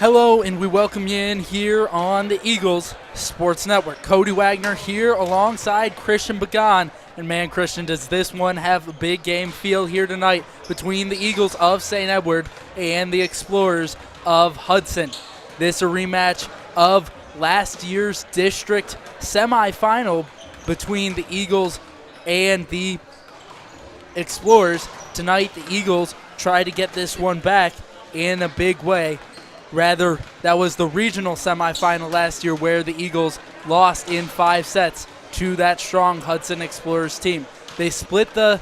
Hello, and we welcome you in here on the Eagles Sports Network. Cody Wagner here alongside Christian Bagan. And man, Christian, does this one have a big game feel here tonight between the Eagles of St. Edward and the Explorers of Hudson. This a rematch of last year's district semifinal between the Eagles and the Explorers. Tonight, the Eagles try to get this one back in a big way. Rather, that was the regional semifinal last year where the Eagles lost in 5 sets to that strong Hudson Explorers team. They split the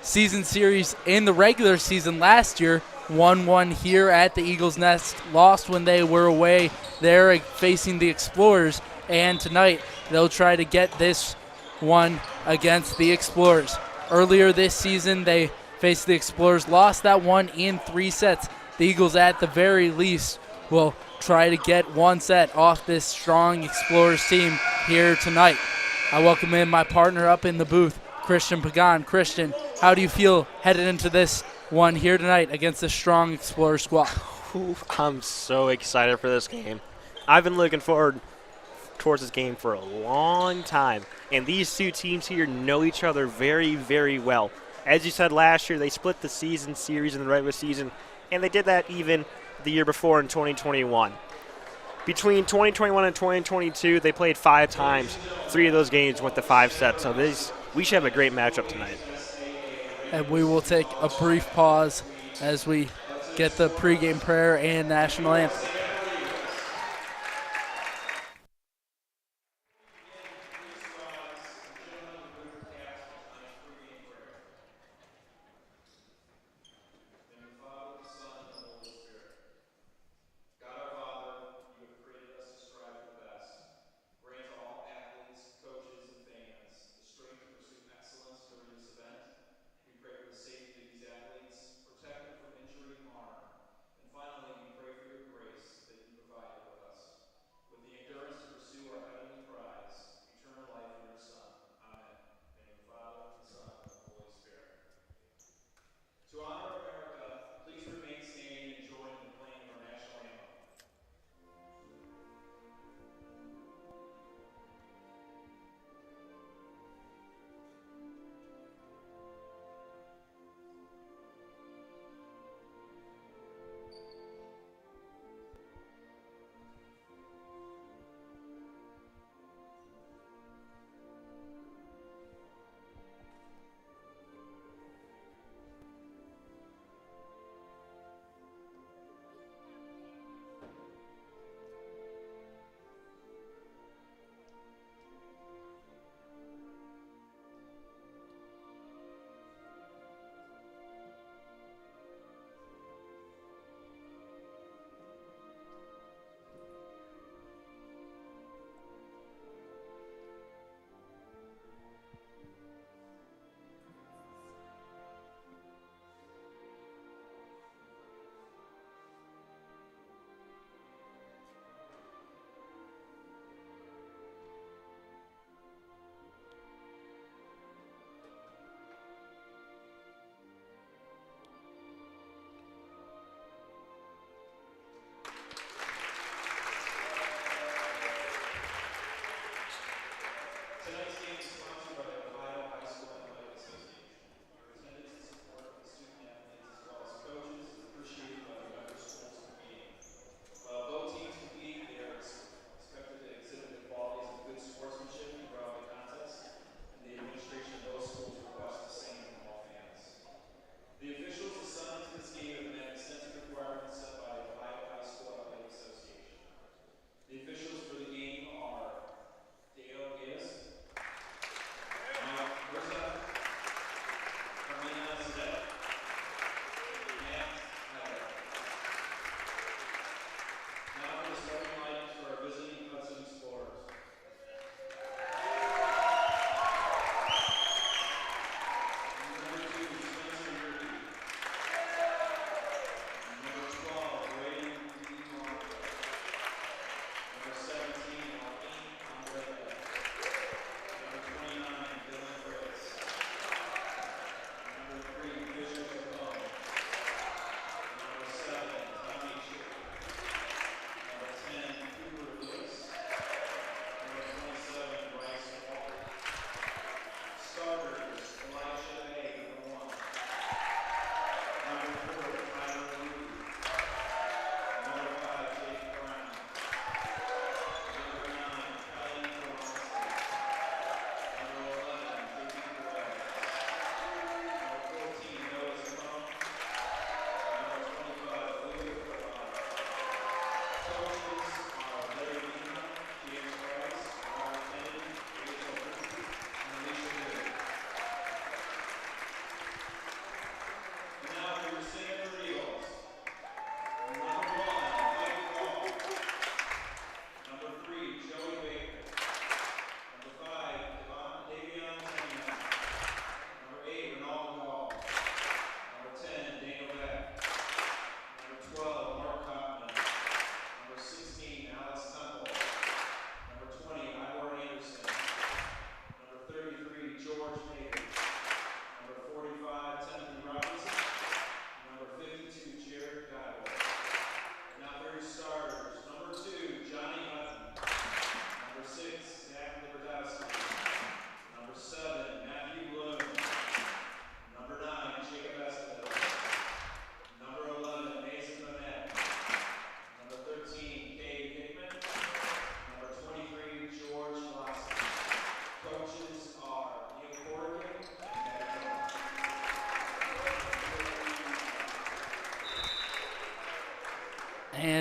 season series in the regular season last year, 1-1 here at the Eagles' Nest, lost when they were away there facing the Explorers, and tonight they'll try to get this one against the Explorers. Earlier this season, they faced the Explorers, lost that one in 3 sets. The Eagles, at the very least, will try to get 1 set off this strong Explorers team here tonight. I welcome in my partner up in the booth, Christian Pagan. Christian, how do you feel headed into this one here tonight against this strong Explorers squad? I'm so excited for this game. I've been looking forward towards this game for a long time, and these two teams here know each other very, very well. As you said last year, they split the season series in the regular season, and they did that even the year before in 2021. Between 2021 and 2022, they played 5 times. 3 of those games went to 5 sets. So we should have a great matchup tonight. And we will take a brief pause as we get the pregame prayer and national anthem. Protect them from injury and harm. And finally, we pray for your grace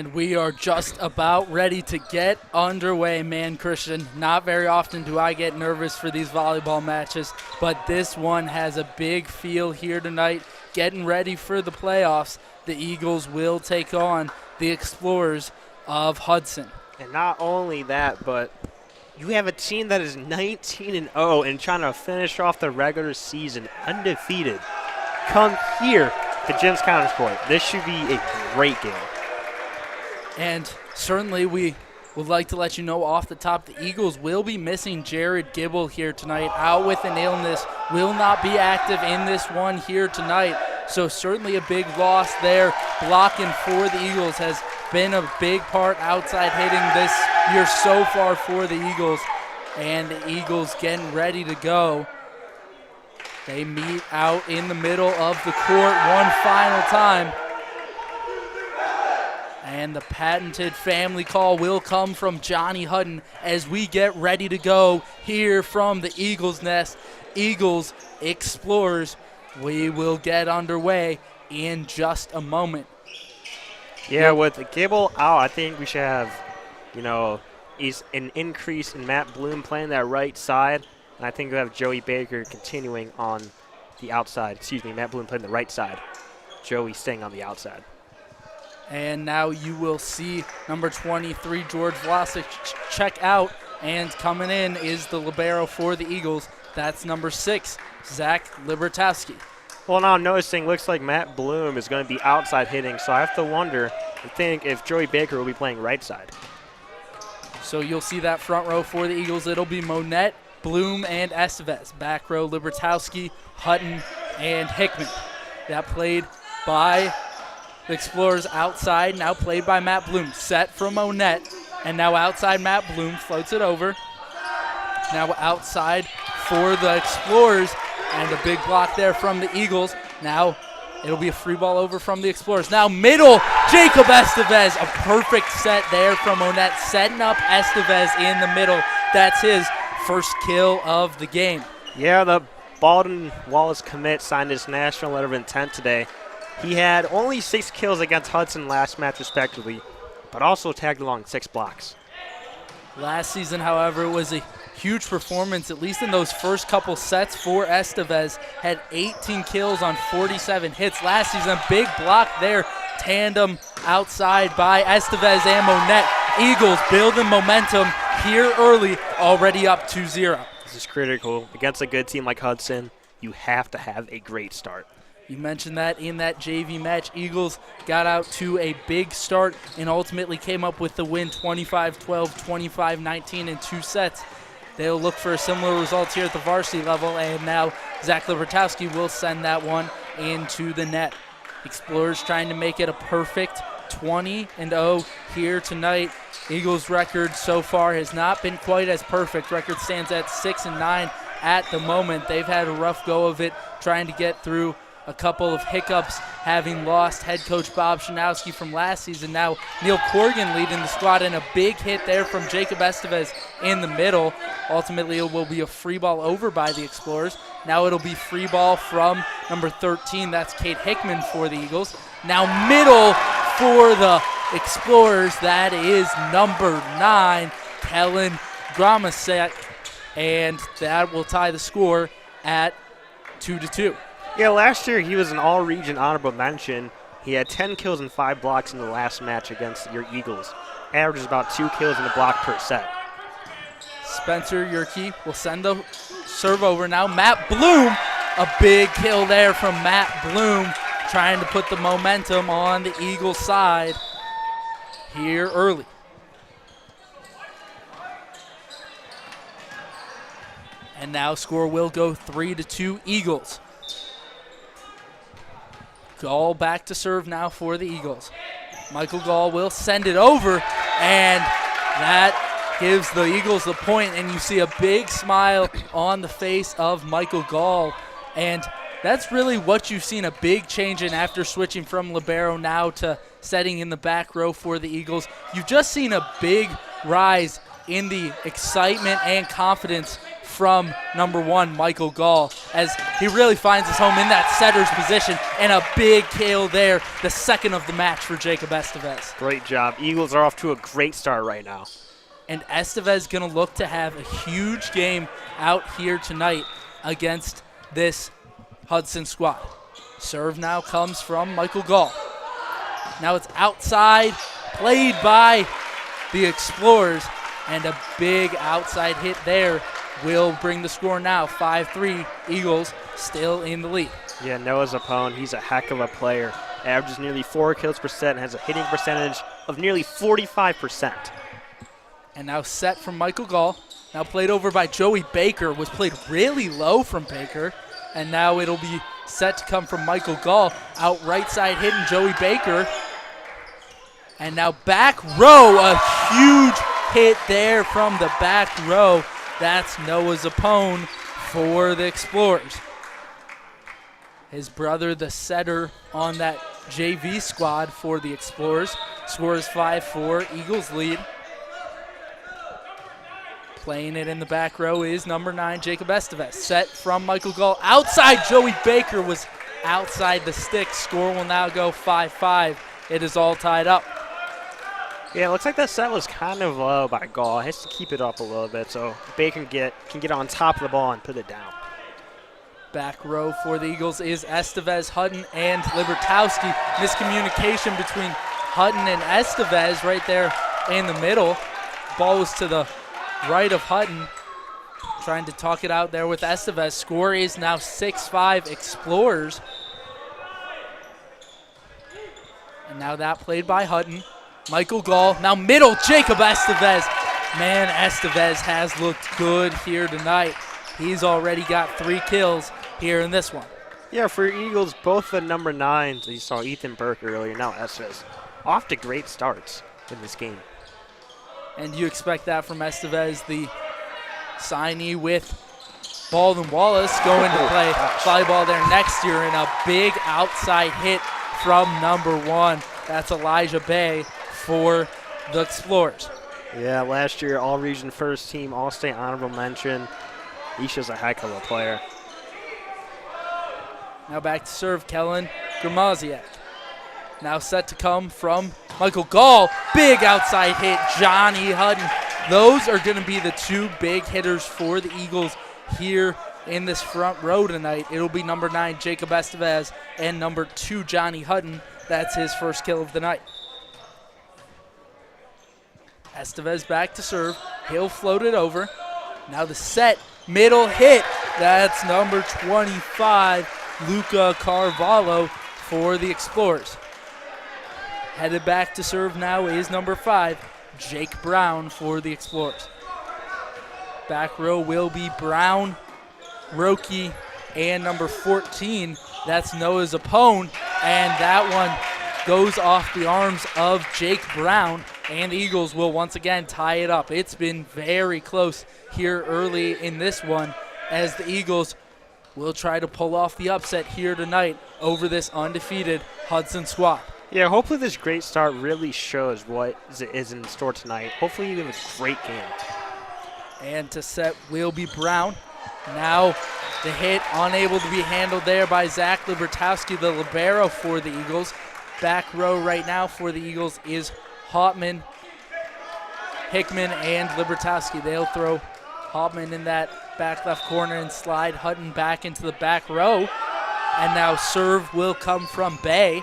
And we are just about ready to get underway, man, Christian. Not very often do I get nervous for these volleyball matches, but this one has a big feel here tonight. Getting ready for the playoffs, the Eagles will take on the Explorers of Hudson. And not only that, but you have a team that is 19-0 and trying to finish off the regular season undefeated. Come here to Jim's County Court. This should be a great game. And certainly we would like to let you know off the top, the Eagles will be missing Jared Gibble here tonight, out with an illness, will not be active in this one here tonight. So certainly a big loss there. Blocking for the Eagles has been a big part outside hitting this year so far for the Eagles. And the Eagles getting ready to go. They meet out in the middle of the court one final time. And the patented family call will come from Johnny Hutton as we get ready to go here from the Eagles Nest. Eagles Explorers. We will get underway in just a moment. Yeah, with Gable out, I think we should have, is an increase in Matt Bloom playing that right side. And I think we have Joey Baker continuing on the outside. Matt Bloom playing the right side. Joey staying on the outside. And now you will see number 23, George Vlasic, check out. And coming in is the libero for the Eagles. That's number 6, Zach Libertowski. Well, now I'm noticing looks like Matt Bloom is going to be outside hitting, so I have to wonder, I think, if Joey Baker will be playing right side. So you'll see that front row for the Eagles. It'll be Monette, Bloom, and Estevez. Back row, Libertowski, Hutton, and Hickman. That played by the Explorers outside, now played by Matt Bloom. Set from Monette, and now outside Matt Bloom floats it over. Now outside for the Explorers, and a big block there from the Eagles. Now it'll be a free ball over from the Explorers. Now middle, Jacob Estevez. A perfect set there from Monette, setting up Estevez in the middle. That's his first kill of the game. Yeah, the Baldwin Wallace commit signed his national letter of intent today. He had only 6 kills against Hudson last match respectively, but also tagged along 6 blocks. Last season, however, was a huge performance, at least in those first couple sets for Estevez. Had 18 kills on 47 hits. Last season, big block there. Tandem outside by Estevez and Monette. Eagles building momentum here early, already up 2-0. This is critical. Against a good team like Hudson, you have to have a great start. You mentioned that in that JV match, Eagles got out to a big start and ultimately came up with the win 25-12, 25-19 in 2 sets. They'll look for a similar result here at the varsity level, and now Zach Libertowski will send that one into the net. Explorers trying to make it a perfect 20-0 here tonight. Eagles' record so far has not been quite as perfect. Record stands at 6-9 at the moment. They've had a rough go of it trying to get through a couple of hiccups, having lost head coach Bob Shanowski from last season. Now Neil Corrigan leading the squad, and a big hit there from Jacob Estevez in the middle. Ultimately, it will be a free ball over by the Explorers. Now it'll be free ball from number 13. That's Kate Hickman for the Eagles. Now middle for the Explorers. That is number 9, Kellen Gramasek, and that will tie the score at 2-2. Yeah, last year he was an all-region honorable mention. He had 10 kills and 5 blocks in the last match against your Eagles. Averages about 2 kills and a block per set. Spencer Yerke will send the serve over now. Matt Bloom, a big kill there from Matt Bloom, trying to put the momentum on the Eagles side here early. And now score will go 3-2 Eagles. Gall back to serve now for the Eagles. Michael Gall will send it over, and that gives the Eagles the point, and you see a big smile on the face of Michael Gall. And that's really what you've seen, a big change in after switching from libero now to setting in the back row for the Eagles. You've just seen a big rise in the excitement and confidence from number 1, Michael Gall, as he really finds his home in that setter's position, and a big kill there, the second of the match for Jacob Estevez. Great job. Eagles are off to a great start right now. And Estevez going to look to have a huge game out here tonight against this Hudson squad. Serve now comes from Michael Gall. Now it's outside, played by the Explorers, and a big outside hit there will bring the score now 5-3. Eagles still in the lead. Yeah, Noah Zappone, he's a heck of a player. Averages nearly 4 kills per set and has a hitting percentage of nearly 45%. And now set from Michael Gall. Now played over by Joey Baker. Was played really low from Baker. And now it'll be set to come from Michael Gall. Out right side hitting Joey Baker. And now back row. A huge hit there from the back row. That's Noah Zappone for the Explorers. His brother, the setter on that JV squad for the Explorers. Scores 5-4. Eagles lead. Playing it in the back row is number 9, Jacob Estevez. Set from Michael Gall. Outside, Joey Baker was outside the stick. Score will now go 5-5. It is all tied up. Yeah, it looks like that set was kind of low by Gall. He has to keep it up a little bit so Baker can get on top of the ball and put it down. Back row for the Eagles is Estevez, Hutton, and Libertowski. Miscommunication between Hutton and Estevez right there in the middle. Ball was to the right of Hutton, trying to talk it out there with Estevez. Score is now 6-5 Explorers. And now that played by Hutton. Michael Gall, now middle, Jacob Estevez. Man, Estevez has looked good here tonight. He's already got 3 kills here in this one. Yeah, for Eagles, both the number 9s, you saw Ethan Burke earlier, now Estevez, off to great starts in this game. And you expect that from Estevez, the signee with Baldwin Wallace, going to play volleyball there next year, and a big outside hit from number 1. That's Elijah Bay for the Explorers. Yeah, last year all-region first team, all-state honorable mention. He's just a heck of a player. Now back to serve Kellen Gramaziak. Now set to come from Michael Gall. Big outside hit, Johnny Hutton. Those are going to be the 2 big hitters for the Eagles here in this front row tonight. It'll be number 9, Jacob Estevez, and number 2, Johnny Hutton. That's his first kill of the night. Estevez back to serve. He'll float it over. Now the set, middle hit. That's number 25, Luca Carvalho for the Explorers. Headed back to serve now is number 5, Jake Brown for the Explorers. Back row will be Brown, Roki, and number 14. That's Noah Zappone, and that one goes off the arms of Jake Brown, and the Eagles will once again tie it up. It's been very close here early in this one, as the Eagles will try to pull off the upset here tonight over this undefeated Hudson squad. Yeah, hopefully this great start really shows what is in store tonight. Hopefully you have a great game. And to set will be Brown. Now the hit unable to be handled there by Zach Libertowski, the libero for the Eagles. Back row right now for the Eagles is Hauptman, Hickman, and Libertowski. They'll throw Hauptman in that back left corner and slide Hutton back into the back row. And now serve will come from Bay.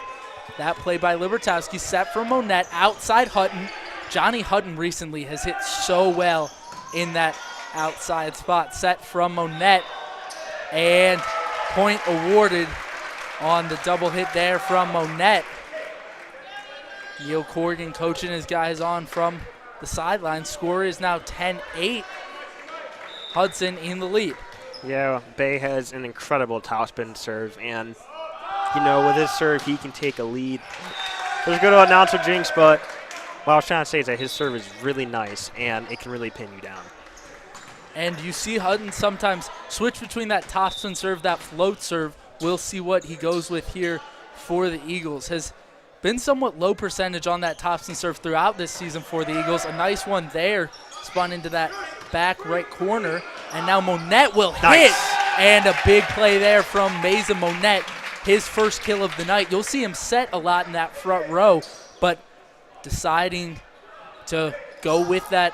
That play by Libertowski, set from Monette, outside Hutton. Johnny Hutton recently has hit so well in that outside spot. Set from Monette, and point awarded on the double hit there from Monette. Neil Corrigan coaching his guys on from the sideline. Score is now 10-8. Hudson in the lead. Yeah, Bay has an incredible topspin serve, and you know, with his serve, he can take a lead. There's a good announcer jinx, but what I was trying to say is that his serve is really nice, and it can really pin you down. And you see Hutton sometimes switch between that topspin serve, that float serve. We'll see what he goes with here for the Eagles. Has been somewhat low percentage on that topspin serve throughout this season for the Eagles. A nice one there, spun into that back right corner. And now Monette will Nice. hit. And a big play there from Meza Monette. His first kill of the night. You'll see him set a lot in that front row, but deciding to go with that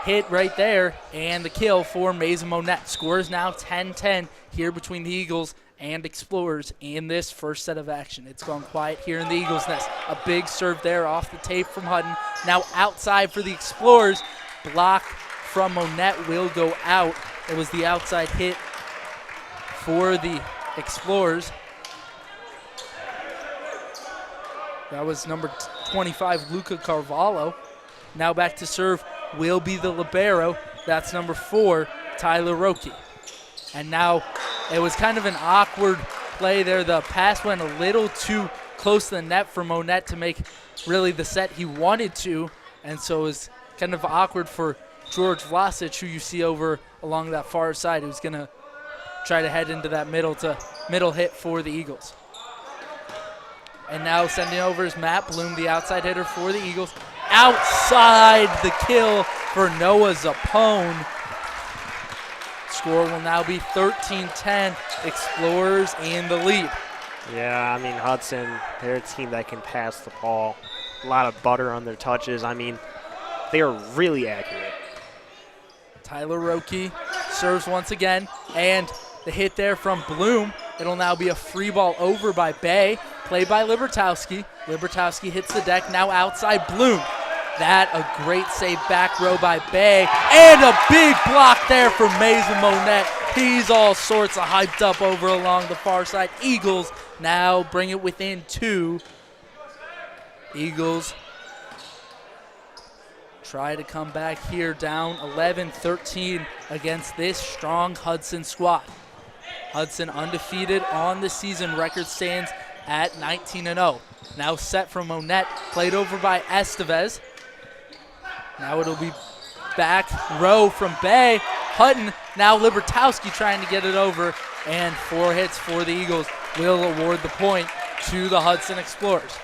hit right there and the kill for Meza Monette. Score is now 10-10 here between the Eagles and Explorers in this first set of action. It's gone quiet here in the Eagles' nest. A big serve there off the tape from Hudson. Now outside for the Explorers. Block from Monette will go out. It was the outside hit for the Explorers. That was number 25, Luca Carvalho. Now back to serve will be the libero. That's number 4, Tyler Roque. And now it was kind of an awkward play there. The pass went a little too close to the net for Monette to make really the set he wanted to. And so it was kind of awkward for George Vlasic, who you see over along that far side, who's going to try to head into that middle hit for the Eagles. And now sending over is Matt Bloom, the outside hitter for the Eagles. Outside the kill for Noah Zapone. Score will now be 13-10. Explorers in the lead. Yeah, I mean, Hudson, they're a team that can pass the ball. A lot of butter on their touches. I mean, they are really accurate. Tyler Roque serves once again, and the hit there from Bloom. It'll now be a free ball over by Bay, played by Libertowski. Libertowski hits the deck, now outside Bloom. That a great save back row by Bay, and a big block there from Meza Monette. He's all sorts of hyped up over along the far side. Eagles now bring it within 2. Eagles try to come back here down 11-13 against this strong Hudson squad. Hudson undefeated on the season. Record stands at 19-0. Now set from Monette, played over by Estevez. Now it'll be back row from Bay. Hutton, now Libertowski trying to get it over, and 4 hits for the Eagles will award the point to the Hudson Explorers.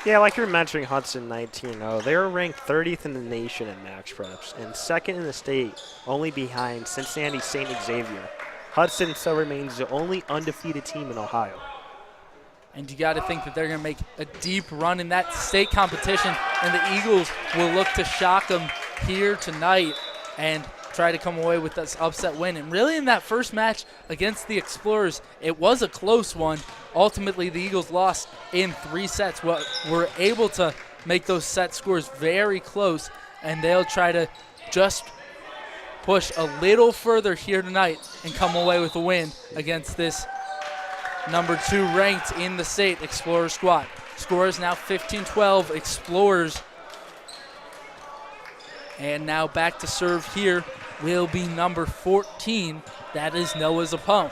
Yeah, like you're mentioning Hudson 19-0, they were ranked 30th in the nation in match preps and 2nd in the state, only behind Cincinnati St. Xavier. Hudson still remains the only undefeated team in Ohio. And you got to think that they're going to make a deep run in that state competition, and the Eagles will look to shock them here tonight and try to come away with this upset win. And really in that first match against the Explorers, it was a close one. Ultimately, the Eagles lost in 3 sets. Were able to make those set scores very close, and they'll try to just push a little further here tonight and come away with a win against this number 2 ranked in the state Explorer squad. Score is now 15-12 Explorers. And now back to serve here will be number 14. That is Noah Zapone.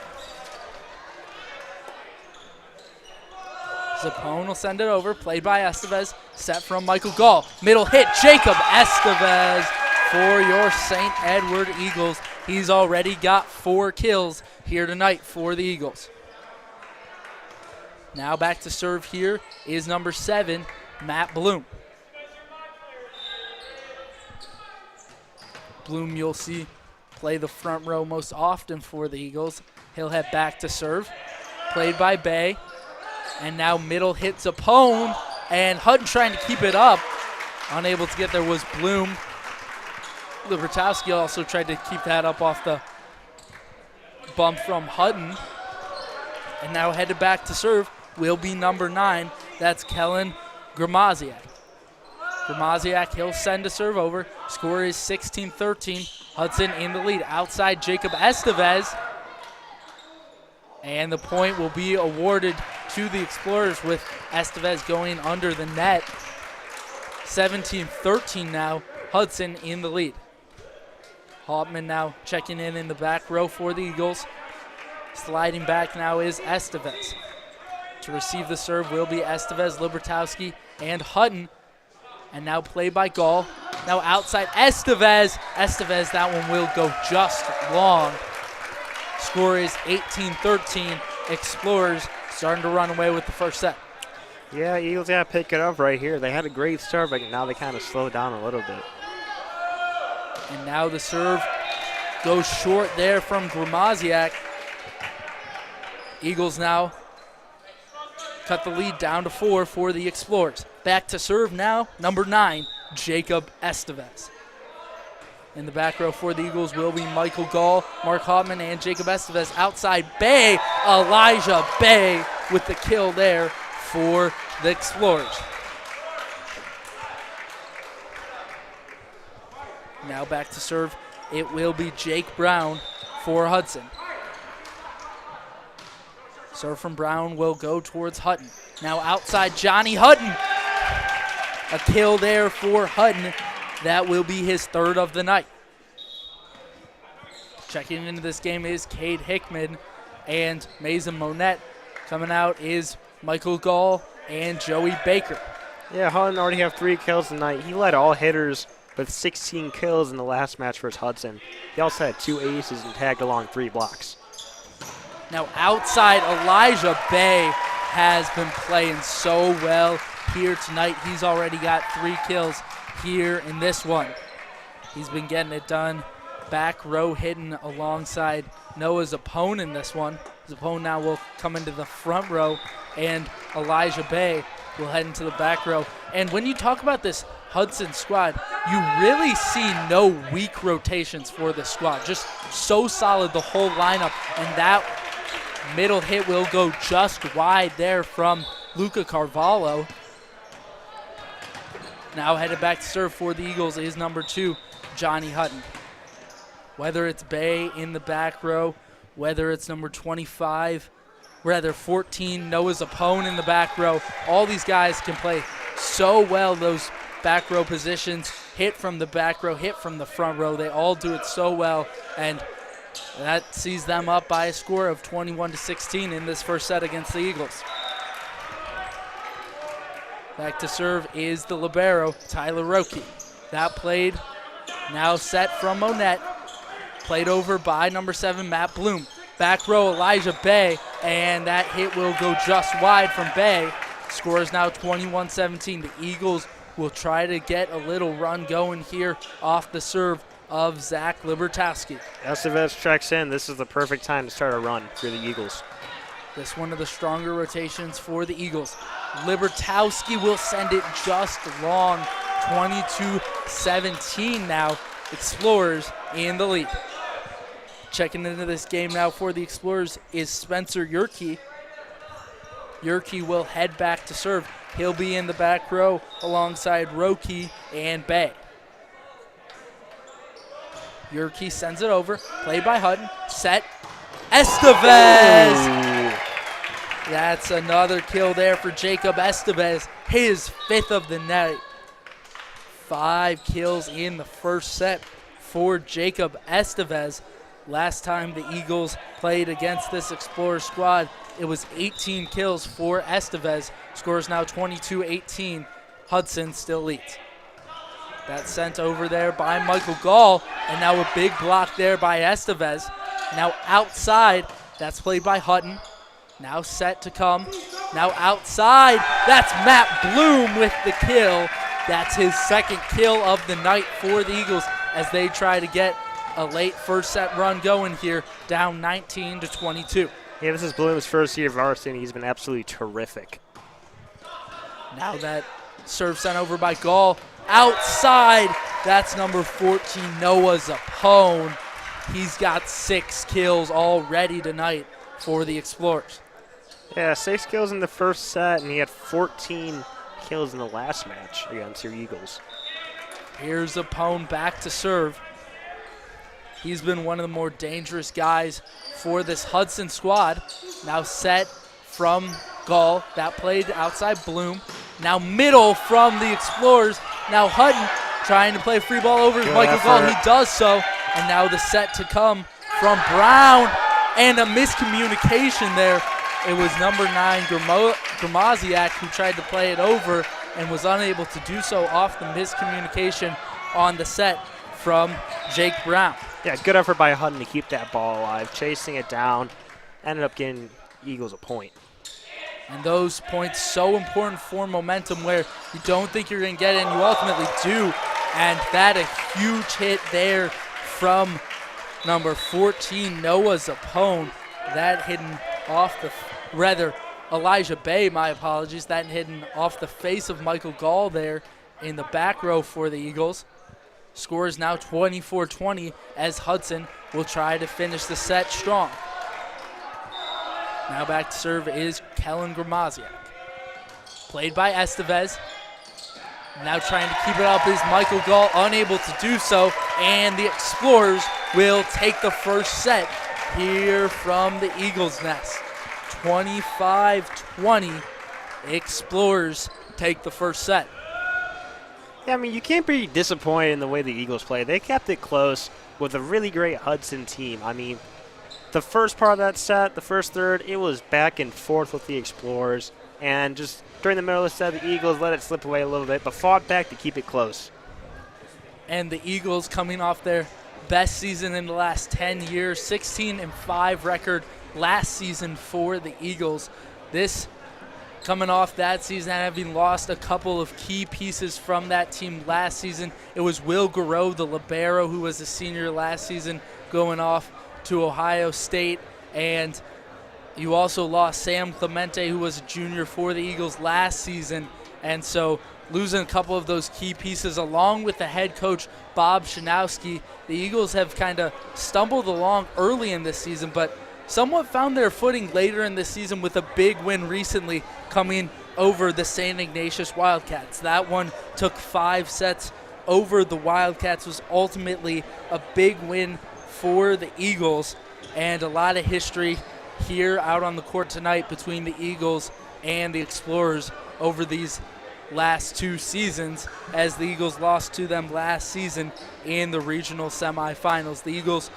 Zapone will send it over, played by Estevez, set from Michael Gall. Middle hit, Jacob Estevez for your St. Edward Eagles. He's already got 4 kills here tonight for the Eagles. Now back to serve here is number 7, Matt Bloom. Bloom, you'll see, play the front row most often for the Eagles. He'll head back to serve, played by Bay. And now middle hit Zapone, and Hutton trying to keep it up. Unable to get there was Bloom. Libertowski also tried to keep that up off the bump from Hutton. And now headed back to serve will be number 9. That's Kellen Gramaziak. Gramaziak, he'll send a serve over. Score is 16-13. Hudson in the lead. Outside Jacob Estevez. And the point will be awarded to the Explorers with Estevez going under the net. 17-13 now. Hudson in the lead. Hauptman now checking in the back row for the Eagles. Sliding back now is Estevez. To receive the serve will be Estevez, Libertowski, and Hutton. And now played by Gall. Now outside Estevez. Estevez, that one will go just long. Score is 18-13. Explorers starting to run away with the first set. Yeah, Eagles got to pick it up right here. They had a great start, but now they kind of slowed down a little bit. And now the serve Goes short there from Gramaziak. Eagles now cut the lead down to 4 for the Explorers. Back to serve now, number 9, Jacob Estevez. In the back row for the Eagles will be Michael Gall, Mark Hoffman, and Jacob Estevez. Outside Bay, Elijah Bay with the kill there for the Explorers. Now back to serve, it will be Jake Brown for Hudson. Serve from Brown will go towards Hutton. Now outside Johnny Hutton. A kill there for Hutton. That will be his 3rd of the night. Checking into this game is Cade Hickman and Mason Monette. Coming out is Michael Gall and Joey Baker. Yeah, Hutton already have 3 kills tonight. He led all hitters with 16 kills in the last match versus Hudson. He also had 2 aces and tagged along 3 blocks. Now outside, Elijah Bay has been playing so well here tonight. He's already got 3 kills here in this one. He's been getting it done. Back row hitting alongside Noah Zappone in this one. Zappone now will come into the front row, and Elijah Bay will head into the back row. And when you talk about this Hudson squad, you really see no weak rotations for this squad. Just so solid, the whole lineup. And that middle hit will go just wide there from Luca Carvalho. Now headed back to serve for the Eagles is number 2, Johnny Hutton. Whether it's Bay in the back row, whether it's number 25, rather 14, Noah Zappone in the back row, all these guys can play so well those back row positions, hit from the back row, hit from the front row. They all do it so well, and that sees them up by a score of 21-16 in this first set against the Eagles. Back to serve is the libero, Tyler Roque. That played, now set from Monette. Played over by number 7, Matt Bloom. Back row, Elijah Bay, and that hit will go just wide from Bay. Score is now 21-17. The Eagles will try to get a little run going here off the serve of Zach Libertowski. Estevez checks in. This is the perfect time to start a run for the Eagles. This one of the stronger rotations for the Eagles. Libertowski will send it just long. 22-17 now. Explorers in the lead. Checking into this game now for the Explorers is Spencer Yerke. Yerke will head back to serve. He'll be in the back row alongside Roque and Bay. Yerke sends it over. Played by Hutton. Set. Estevez! Oh. That's another kill there for Jacob Estevez. His 5th of the night. 5 kills in the first set for Jacob Estevez. Last time the Eagles played against this Explorer squad, it was 18 kills for Estevez. Scores now 22-18. Hudson still leads. That's sent over there by Michael Gall, and now a big block there by Estevez. Now outside, that's played by Hutton. Now set to come. Now outside, that's Matt Bloom with the kill. That's his 2nd kill of the night for the Eagles as they try to get a late first set run going here, down 19-22. Yeah, this is Bloom's first year of varsity, and he's been absolutely terrific. Now that serve sent over by Gall. Outside, that's number 14, Noah Zappone. He's got 6 kills already tonight for the Explorers. Yeah, 6 kills in the first set, and he had 14 kills in the last match against your Eagles. Here's Zappone back to serve. He's been one of the more dangerous guys for this Hudson squad. Now set from Gall. That played outside Bloom. Now middle from the Explorers. Now Hutton trying to play free ball over Michael Gall. He does so. And now the set to come from Brown. And a miscommunication there. It was number 9, Gramaziak, who tried to play it over and was unable to do so off the miscommunication on the set from Jake Brown. Yeah, good effort by Hutton to keep that ball alive, chasing it down, ended up getting Eagles a point. And those points so important for momentum where you don't think you're going to get it and you ultimately do. And that a huge hit there from number 14, Noah Zapone. That hidden off the, Elijah Bay, my apologies. That hidden off the face of Michael Gall there in the back row for the Eagles. Score is now 24-20 as Hudson will try to finish the set strong. Now back to serve is Kellen Gramaziak. Played by Estevez. Now trying to keep it up is Michael Gall, unable to do so, and the Explorers will take the first set here from the Eagles' nest. 25-20, Explorers take the first set. Yeah, I mean, you can't be disappointed in the way the Eagles play. They kept it close with a really great Hudson team. I mean, the first part of that set, the first third, it was back and forth with the Explorers, and just during the middle of the set, the Eagles let it slip away a little bit, but fought back to keep it close. And the Eagles coming off their best season in the last 10 years, 16-5 record last season for the Eagles. This coming off that season, having lost a couple of key pieces from that team last season. It was Will Garreau, the libero, who was a senior last season, going off to Ohio State, and you also lost Sam Clemente, who was a junior for the Eagles last season, and so losing a couple of those key pieces along with the head coach, Bob Shanowski, the Eagles have kind of stumbled along early in this season, but somewhat found their footing later in the season with a big win recently coming over the St. Ignatius Wildcats. That one took 5 sets over the Wildcats, was ultimately a big win for the Eagles, and a lot of history here out on the court tonight between the Eagles and the Explorers over these last 2 seasons, as the Eagles lost to them last season in the regional semifinals. The Eagles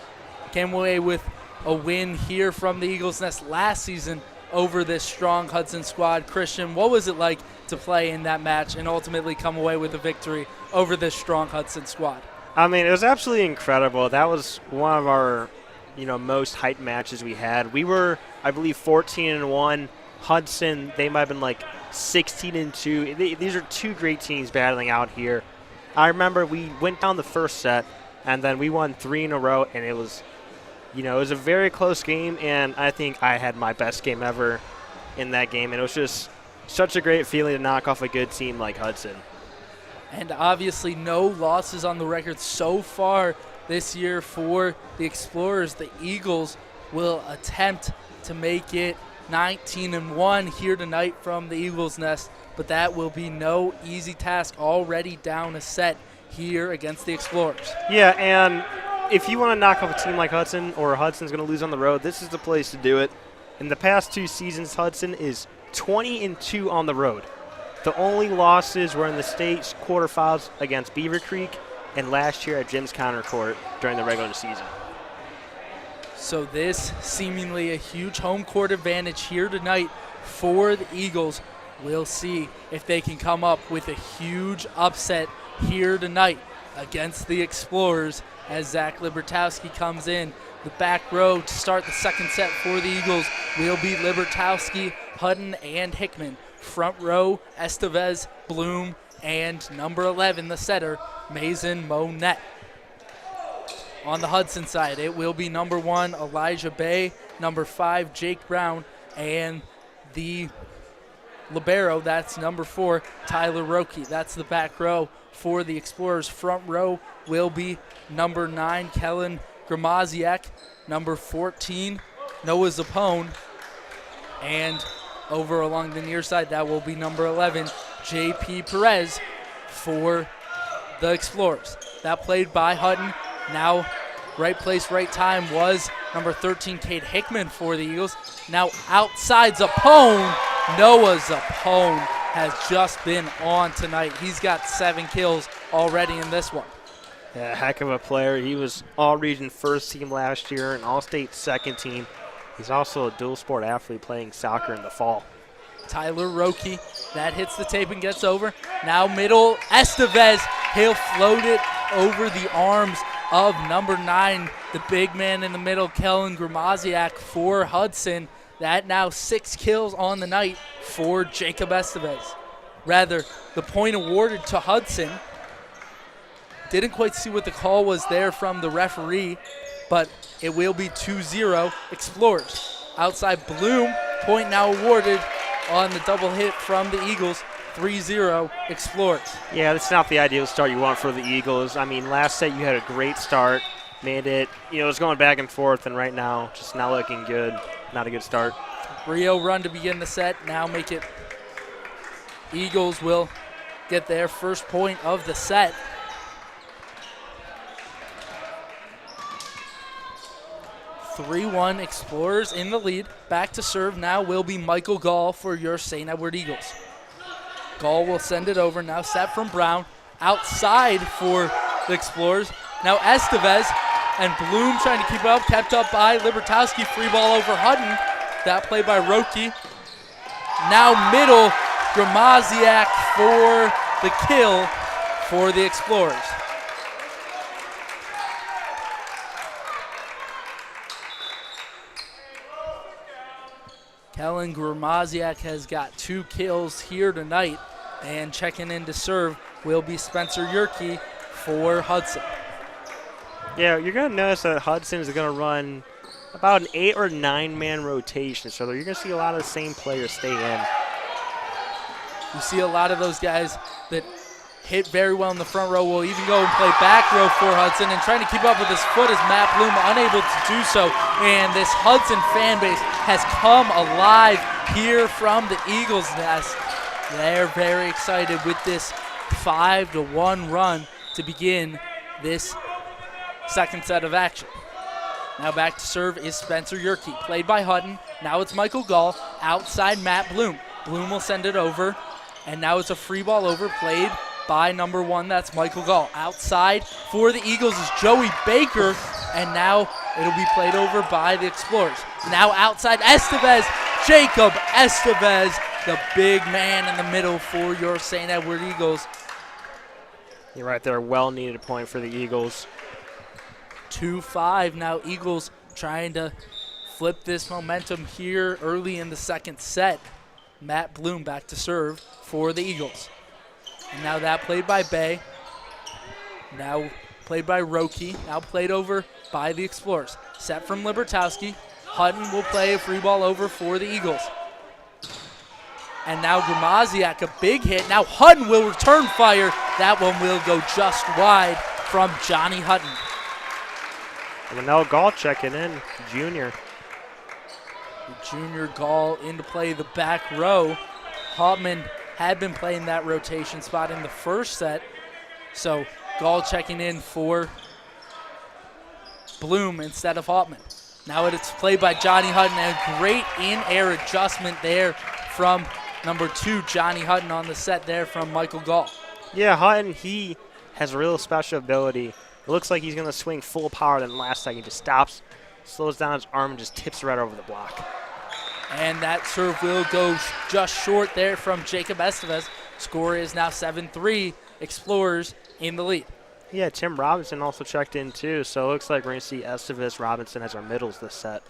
came away with a win here from the Eagles' Nest last season over this strong Hudson squad. Christian, what was it like to play in that match and ultimately come away with a victory over this strong Hudson squad? I mean, it was absolutely incredible. That was one of our, most hyped matches we had. We were, I believe, 14-1. Hudson, they might have been like 16-2. These are 2 great teams battling out here. I remember we went down the first set, and then we won 3 in a row, and it was, it was a very close game, and I think I had my best game ever in that game, and it was just such a great feeling to knock off a good team like Hudson. And obviously no losses on the record so far this year for the Explorers. The Eagles will attempt to make it 19-1 here tonight from the Eagles' Nest, but that will be no easy task, already down a set here against the Explorers. Yeah, and if you want to knock off a team like Hudson, or Hudson's going to lose on the road, this is the place to do it. In the past 2 seasons, Hudson is 20-2 on the road. The only losses were in the state quarterfinals against Beaver Creek and last year at Jim's Counter Court during the regular season. So this seemingly a huge home court advantage here tonight for the Eagles. We'll see if they can come up with a huge upset here tonight against the Explorers as Zach Libertowski comes in. The back row to start the second set for the Eagles will be Libertowski, Hutton, and Hickman. Front row, Estevez, Bloom, and number 11, the setter, Mason Monette. On the Hudson side, it will be number 1, Elijah Bay, number 5, Jake Brown, and the libero, that's number 4, Tyler Roque. That's the back row for the Explorers. Front row will be number 9, Kellen Gramaziak, number 14, Noah Zapone, and over along the near side, that will be number 11, J.P. Perez for the Explorers. That played by Hutton. Now, right place, right time was number 13, Kate Hickman for the Eagles. Now, outside Zapone. Noah Zapone has just been on tonight. He's got 7 kills already in this one. Yeah, heck of a player. He was all-region first team last year and all-state second team. He's also a dual-sport athlete playing soccer in the fall. Tyler Roque, that hits the tape and gets over. Now middle, Estevez. He'll float it over the arms of number 9, the big man in the middle, Kellen Gramaziak for Hudson. That now 6 kills on the night for Jacob Estevez. Rather, the point awarded to Hudson. Didn't quite see what the call was there from the referee. but it will be 2-0 Explorers. Outside Bloom, point now awarded on the double hit from the Eagles. 3-0 Explorers. Yeah, that's not the ideal start you want for the Eagles. I mean, last set you had a great start, made it, it was going back and forth, and right now just not looking good. Not a good start. 3-0 run to begin the set. Now make it. Eagles will get their first point of the set. (3-1) Explorers in the lead. Back to serve now will be Michael Gall for your St. Edward Eagles. Gall will send it over. Now set from Brown. Outside for the Explorers. Now Estevez and Bloom trying to keep up. Kept up by Libertowski. Free ball over Hutton. That play by Roki. Now middle. Gramaziak for the kill for the Explorers. Kellen Gramaziak has got 2 kills here tonight, and checking in to serve will be Spencer Yerke for Hudson. Yeah, you're going to notice that Hudson is going to run about an 8 or 9-man rotation, so you're going to see a lot of the same players stay in. You see a lot of those guys that hit very well in the front row will even go and play back row for Hudson, and trying to keep up with his foot is Matt Bloom unable to do so. And this Hudson fan base has come alive here from the Eagles nest. They're very excited with this 5-1 run to begin this second set of action. Now back to serve is Spencer Yerke, played by Hutton. Now it's Michael Gall, outside Matt Bloom. Bloom will send it over, and now it's a free ball over, played by number 1, that's Michael Gall. Outside for the Eagles is Joey Baker, and now it'll be played over by the Explorers. Now outside Estevez, Jacob Estevez, the big man in the middle for your St. Edward Eagles. You're right there, well-needed point for the Eagles. 2-5 now. Eagles trying to flip this momentum here early in the second set. Matt Bloom back to serve for the Eagles. And now that played by Bay. Now played by Roki. Now played over by the Explorers. Set from Libertowski. Hutton will play a free ball over for the Eagles. And now Gramaziak, a big hit. Now Hutton will return fire. That one will go just wide from Johnny Hutton. And now Gall checking in, junior. Junior Gall into play the back row. Hauptman had been playing that rotation spot in the first set. So Gall checking in for Bloom instead of Hauptman. Now it's played by Johnny Hutton. A great in-air adjustment there from number 2, Johnny Hutton, on the set there from Michael Gall. Yeah, Hutton, he has a real special ability. It looks like he's going to swing full power, then last second he just stops, slows down his arm, and just tips right over the block. And that serve will go just short there from Jacob Estevez. Score is now 7-3, Explorers in the lead. Yeah, Tim Robinson also checked in too, so it looks like we're going to see Estevez, Robinson as our middles this set.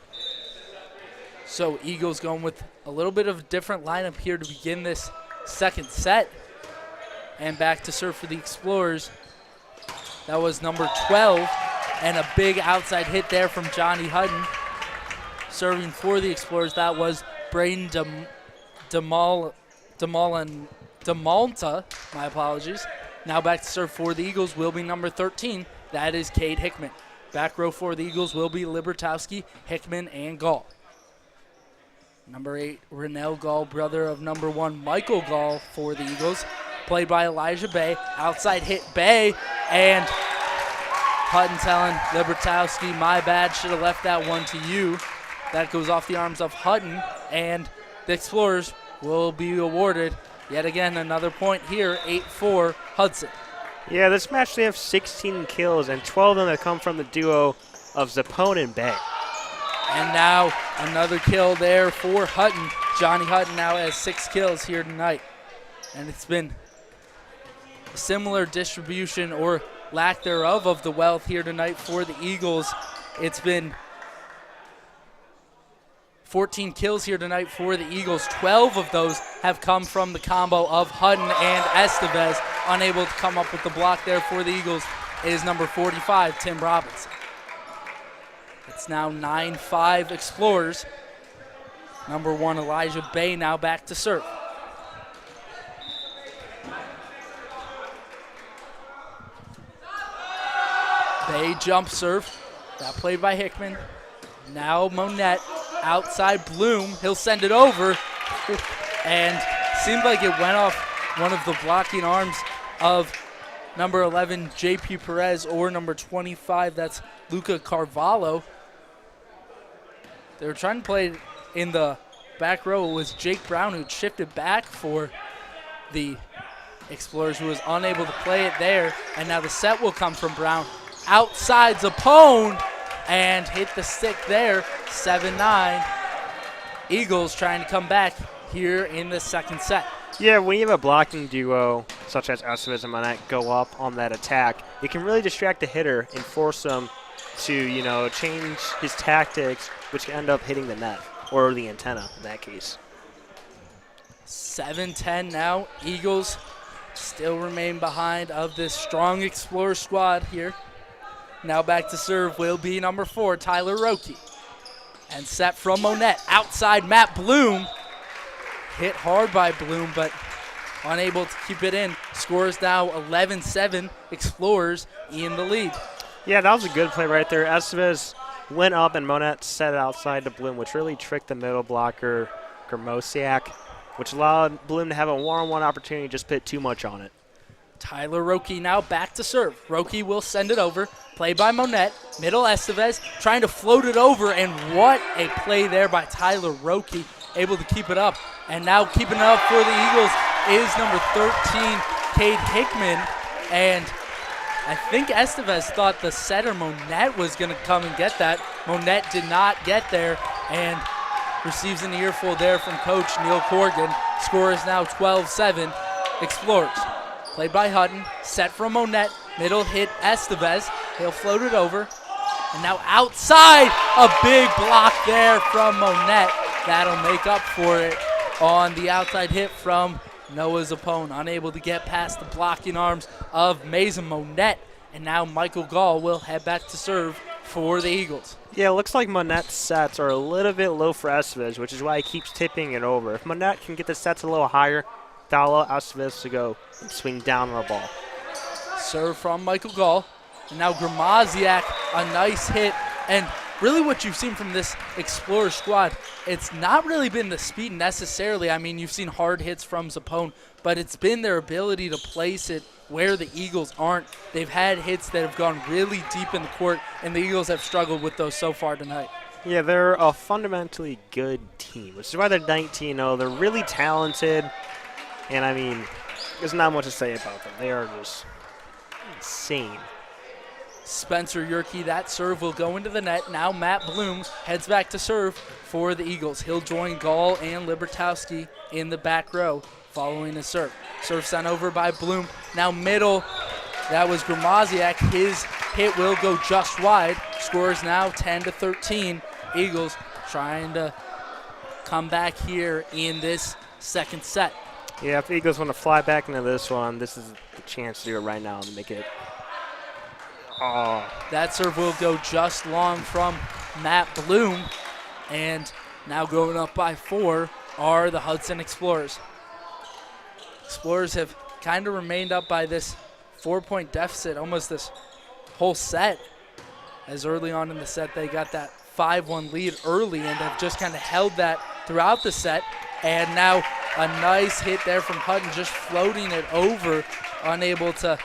So Eagles going with a little bit of a different lineup here to begin this second set. And back to serve for the Explorers. That was number 12, and a big outside hit there from Johnny Hutton. Serving for the Explorers, that was Braden DeMalta, my apologies. Now back to serve for the Eagles will be number 13. That is Cade Hickman. Back row for the Eagles will be Libertowski, Hickman, and Gall. Number 8, Renell Gall, brother of number 1, Michael Gall for the Eagles. Played by Elijah Bay. Outside hit Bay, and Hutton telling Libertowski, my bad, should have left that one to you. That goes off the arms of Hutton, and the Explorers will be awarded yet again another point here, 8-4 Hudson. Yeah, this match they have 16 kills, and 12 of them have come from the duo of Zappone and Bay. And now another kill there for Hutton. Johnny Hutton now has 6 kills here tonight. And it's been a similar distribution or lack thereof of the wealth here tonight for the Eagles. It's been 14 kills here tonight for the Eagles. 12 of those have come from the combo of Hutton and Estevez. Unable to come up with the block there for the Eagles is number 45, Tim Robinson. It's now 9-5 Explorers. Number 1, Elijah Bay, now back to serve. Bay jump serve. That played by Hickman. Now Monette outside Bloom. He'll send it over. And seemed like it went off one of the blocking arms of number 11, J.P. Perez, or number 25, that's Luca Carvalho. They were trying to play it in the back row. It was Jake Brown who shifted back for the Explorers, who was unable to play it there. And now the set will come from Brown. Outside Zapone, and hit the stick there, 7-9. Eagles trying to come back here in the second set. Yeah, when you have a blocking duo such as Estevez and Monette go up on that attack, it can really distract the hitter and force him to, change his tactics, which can end up hitting the net or the antenna in that case. 7-10 now. Eagles still remain behind of this strong Explorer squad here. Now back to serve will be number 4, Tyler Roque. And set from Monette. Outside Matt Bloom. Hit hard by Bloom, but unable to keep it in. Scores now 11-7. Explorers in the lead. Yeah, that was a good play right there. Estevez went up and Monette set it outside to Bloom, which really tricked the middle blocker, Gramosiak, which allowed Bloom to have a one-on-one opportunity, just put too much on it. Tyler Roque now back to serve. Roque will send it over. Play by Monette. Middle Estevez trying to float it over, and what a play there by Tyler Roque. Able to keep it up. And now keeping it up for the Eagles is number 13, Cade Hickman. And I think Estevez thought the setter Monette was going to come and get that. Monette did not get there and receives an earful there from Coach Neil Corrigan. Score is now 12-7. Explorers. Played by Hutton. Set from Monette. Middle hit Estevez. He'll float it over. And now outside, a big block there from Monette. That'll make up for it on the outside hit from Noah Zapone. Unable to get past the blocking arms of Mason Monette. And now Michael Gall will head back to serve for the Eagles. Yeah, it looks like Monette's sets are a little bit low for Estevez, which is why he keeps tipping it over. If Monette can get the sets a little higher, that'll allow Estevez to go and swing down on the ball. Serve from Michael Gall. And now Gramaziak, a nice hit. And really what you've seen from this Explorer squad, it's not really been the speed necessarily. I mean, you've seen hard hits from Zapone, but it's been their ability to place it where the Eagles aren't. They've had hits that have gone really deep in the court, and the Eagles have struggled with those so far tonight. Yeah, they're a fundamentally good team, which is why they're 19-0. They're really talented, and I mean, there's not much to say about them. They are just insane. Spencer Yerke, that serve will go into the net. Now Matt Bloom heads back to serve for the Eagles. He'll join Gall and Libertowski in the back row following the serve. Serve sent over by Bloom. Now middle, that was Gramaziak. His hit will go just wide. Scores now 10-13. Eagles trying to come back here in this second set. Yeah, if the Eagles want to fly back into this one, this is the chance to do it right now and make it. Oh. That serve will go just long from Matt Bloom. And now going up by 4 are the Hudson Explorers. Explorers have kind of remained up by this 4-point deficit almost this whole set. As early on in the set they got that 5-1 lead early and have just kind of held that throughout the set. And now a nice hit there from Hutton, just floating it over, unable to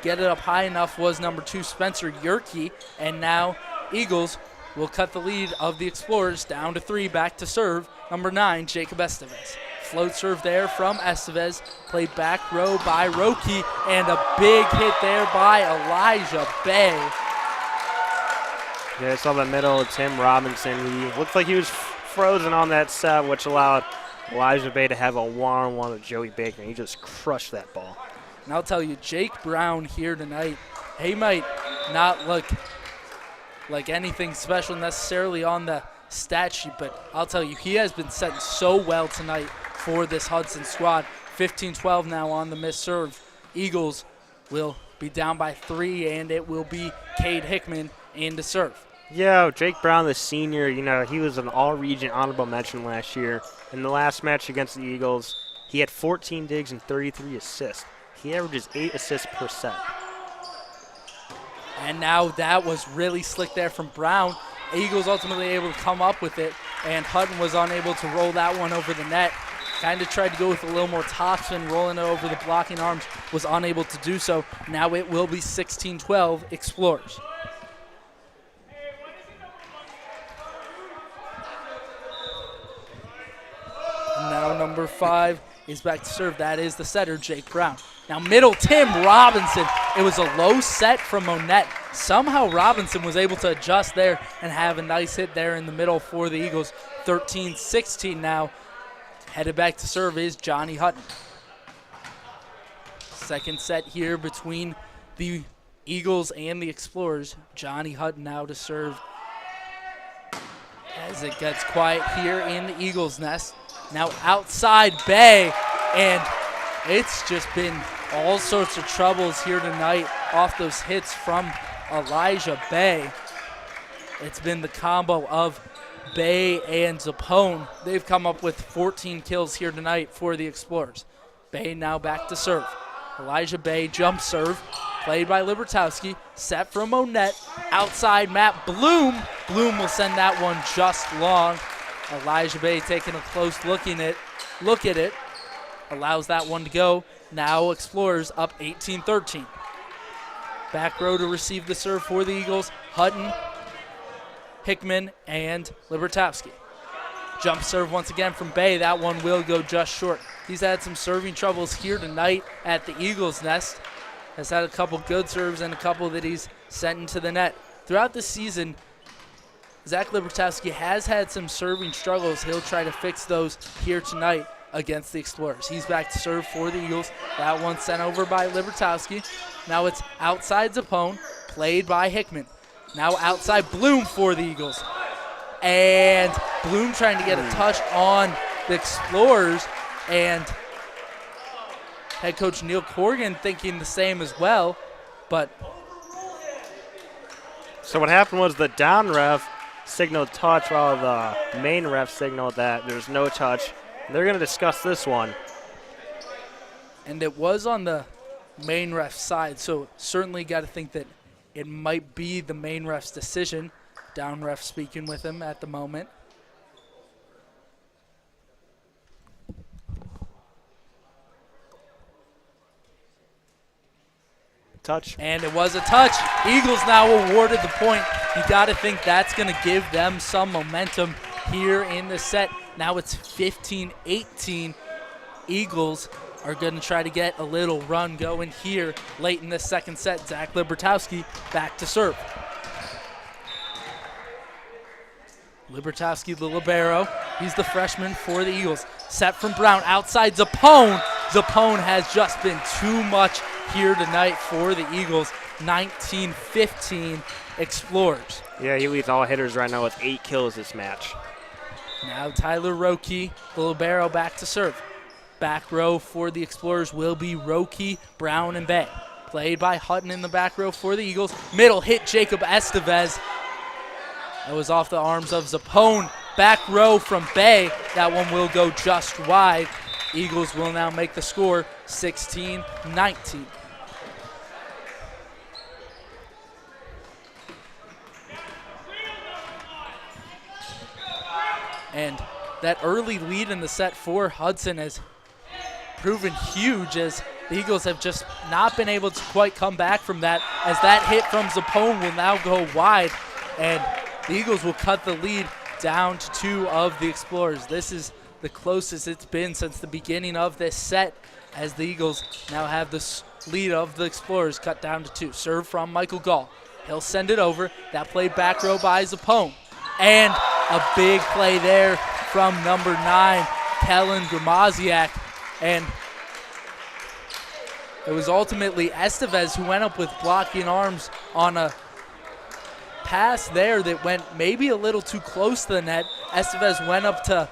get it up high enough was number 2, Spencer Yerke. And now Eagles will cut the lead of the Explorers down to 3, back to serve, number 9, Jacob Estevez. Float serve there from Estevez, played back row by Roque, and a big hit there by Elijah Bay. Yeah, I saw the middle of Tim Robinson. He looked like he was frozen on that set, which allowed Elijah Bay to have a one-on-one with Joey Baker. He just crushed that ball. And I'll tell you, Jake Brown here tonight, he might not look like anything special necessarily on the stat sheet, but I'll tell you, he has been setting so well tonight for this Hudson squad. 15-12 now on the missed serve. Eagles will be down by 3, and it will be Cade Hickman in to serve. Yeah, Jake Brown, the senior, he was an all-region honorable mention last year. In the last match against the Eagles, he had 14 digs and 33 assists. He averages 8 assists per set. And now that was really slick there from Brown. Eagles ultimately able to come up with it, and Hutton was unable to roll that one over the net. Kind of tried to go with a little more topspin, rolling it over the blocking arms, was unable to do so. Now it will be 16-12 Explorers. Now number 5 is back to serve. That is the setter, Jake Brown. Now middle, Tim Robinson. It was a low set from Monette. Somehow Robinson was able to adjust there and have a nice hit there in the middle for the Eagles. 13-16 now. Headed back to serve is Johnny Hutton. Second set here between the Eagles and the Explorers. Johnny Hutton now to serve as it gets quiet here in the Eagles' nest. Now outside Bay, and it's just been all sorts of troubles here tonight off those hits from Elijah Bay. It's been the combo of Bay and Zappone. They've come up with 14 kills here tonight for the Explorers. Bay now back to serve. Elijah Bay jump serve, played by Libertowski, set from Monette. Outside Matt Bloom. Bloom will send that one just long. Elijah Bay taking a close look at it. Allows that one to go. Now Explorers up 18-13. Back row to receive the serve for the Eagles. Hutton, Hickman, and Libertowski. Jump serve once again from Bay. That one will go just short. He's had some serving troubles here tonight at the Eagles' nest. Has had a couple good serves and a couple that he's sent into the net. Throughout the season, Zach Libertowski has had some serving struggles. He'll try to fix those here tonight against the Explorers. He's back to serve for the Eagles. That one sent over by Libertowski. Now it's outside Zappone, played by Hickman. Now outside Bloom for the Eagles. And Bloom trying to get a touch on the Explorers, and head coach Neil Corrigan thinking the same as well. But so what happened was the down ref signaled touch while the main ref signaled that there's no touch. They're going to discuss this one. And it was on the main ref's side, so certainly got to think that it might be the main ref's decision. Down ref speaking with him at the moment. Touch. And it was a touch. Eagles now awarded the point. You got to think that's going to give them some momentum here in the set. Now it's 15-18. Eagles are going to try to get a little run going here late in the second set. Zach Libertowski back to serve. Libertowski, the libero. He's the freshman for the Eagles. Set from Brown outside Zappone. Zappone has just been too much here tonight for the Eagles. 19-15 Explorers. Yeah, he leads all hitters right now with 8 kills this match. Now Tyler Roque, the libero, back to serve. Back row for the Explorers will be Roque, Brown, and Bay. Played by Hutton in the back row for the Eagles. Middle hit Jacob Estevez. That was off the arms of Zappone. Back row from Bay. That one will go just wide. Eagles will now make the score 16-19. And that early lead in the set for Hudson has proven huge, as the Eagles have just not been able to quite come back from that, as that hit from Zappone will now go wide, and the Eagles will cut the lead down to 2 of the Explorers. This is the closest it's been since the beginning of this set, as the Eagles now have this lead of the Explorers cut down to 2. Serve from Michael Gall. He'll send it over. That played back row by Zappone. And a big play there from number 9, Kellen Gramaziak. And it was ultimately Estevez who went up with blocking arms on a pass there that went maybe a little too close to the net. Estevez went up to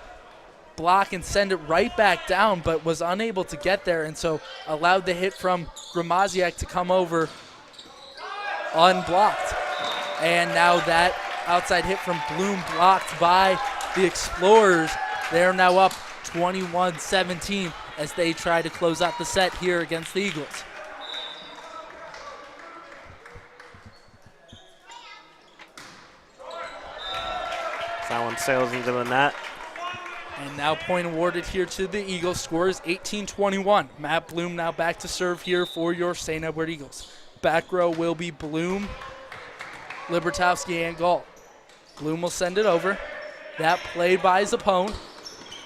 block and send it right back down, but was unable to get there, and so allowed the hit from Gramaziak to come over unblocked. And now that Outside hit from Bloom blocked by the Explorers. They're now up 21-17 as they try to close out the set here against the Eagles. That one sails into the net. And now point awarded here to the Eagles. Score is 18-21. Matt Bloom now back to serve here for your St. Edward Eagles. Back row will be Bloom, Libertowski, and Gall. Bloom will send it over. That played by Zappone.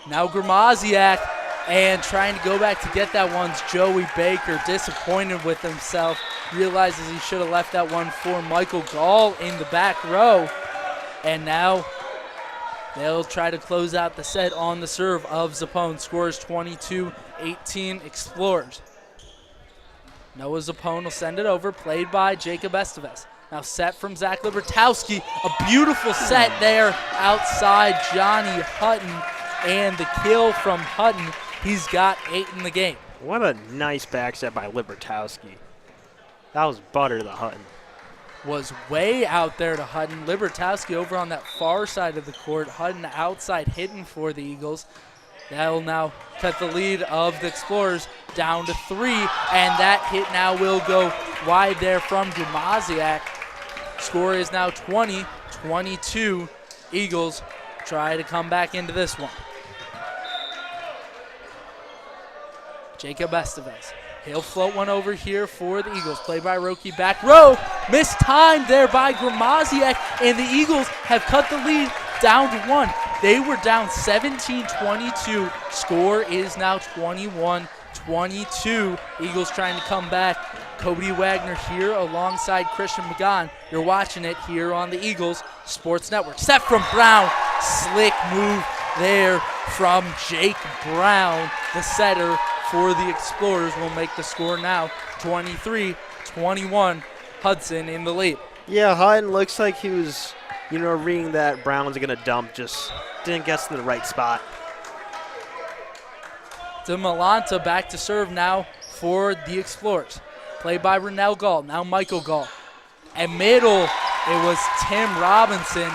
Now Gramaziak, and trying to go back to get that one's Joey Baker. Disappointed with himself. Realizes he should have left that one for Michael Gall in the back row. And now they'll try to close out the set on the serve of Zappone. Scores 22-18 Explorers. Noah Zappone will send it over, played by Jacob Estevez. Now set from Zach Libertowski. A beautiful set there outside Johnny Hutton. And the kill from Hutton. He's got 8 in the game. What a nice back set by Libertowski. That was butter to Hutton. Was way out there to Hutton. Libertowski over on that far side of the court. Hutton outside hitting for the Eagles. That'll now cut the lead of the Explorers down to 3. And that hit now will go wide there from Gramaziak. Score is now 20-22. Eagles try to come back into this one. Jacob Estevez. He'll float one over here for the Eagles. Played by Roki. Back row. Mistimed there by Gramaziak. And the Eagles have cut the lead down to 1. They were down 17-22. Score is now 21-22. Eagles trying to come back. Cody Wagner here alongside Christian McGon. You're watching it here on the Eagles Sports Network. Set from Brown. Slick move there from Jake Brown. The setter for the Explorers will make the score now 23-21. Hudson in the lead. Yeah, Hutton looks like he was, reading that Brown was going to dump, just didn't get to the right spot. DeMalanta back to serve now for the Explorers. Played by Renell Gall, now Michael Gall. And middle, it was Tim Robinson.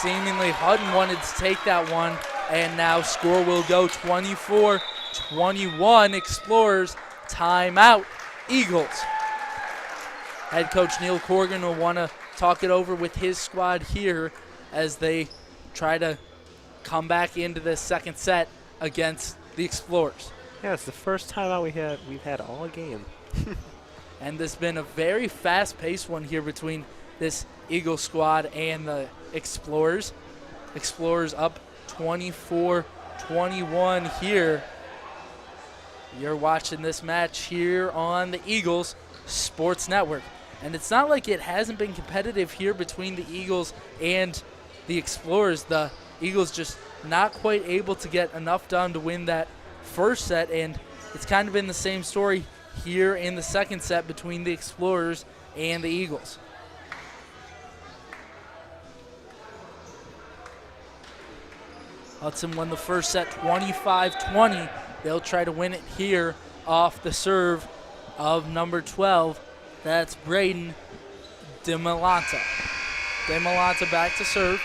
Seemingly Hutton wanted to take that one, and now score will go 24-21. Explorers, timeout, Eagles. Head coach Neil Corrigan will want to talk it over with his squad here as they try to come back into this second set against the Explorers. Yeah, it's the first time out we've had all game. And there's been a very fast-paced one here between this Eagle squad and the Explorers. Explorers up 24-21 here. You're watching this match here on the Eagles Sports Network. And it's not like it hasn't been competitive here between the Eagles and the Explorers. The Eagles just not quite able to get enough done to win that first set, and it's kind of been the same story here in the second set between the Explorers and the Eagles. Hudson won the first set 25-20. They'll try to win it here off the serve of number 12. That's Braden DeMalanta. DeMalanta back to serve.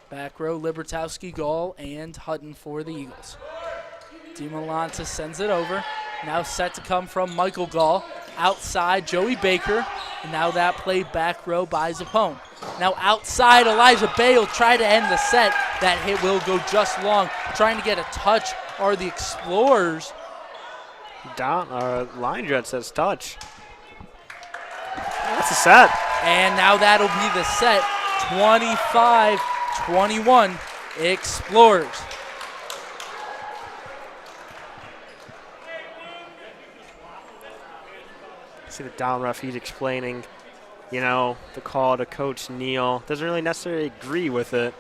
Back row, Libertowski, Gall, and Hutton for the Eagles. DeMalanta sends it over. Now set to come from Michael Gall. Outside, Joey Baker. And now that play back row by Zappone. Now outside, Elijah Bay will try to end the set. That hit will go just long. Trying to get a touch are the Explorers. Line judge says touch. That's a set. And now that'll be the set. 25-21 Explorers. See the down ref, he's explaining, the call to Coach Neal. Doesn't really necessarily agree with it.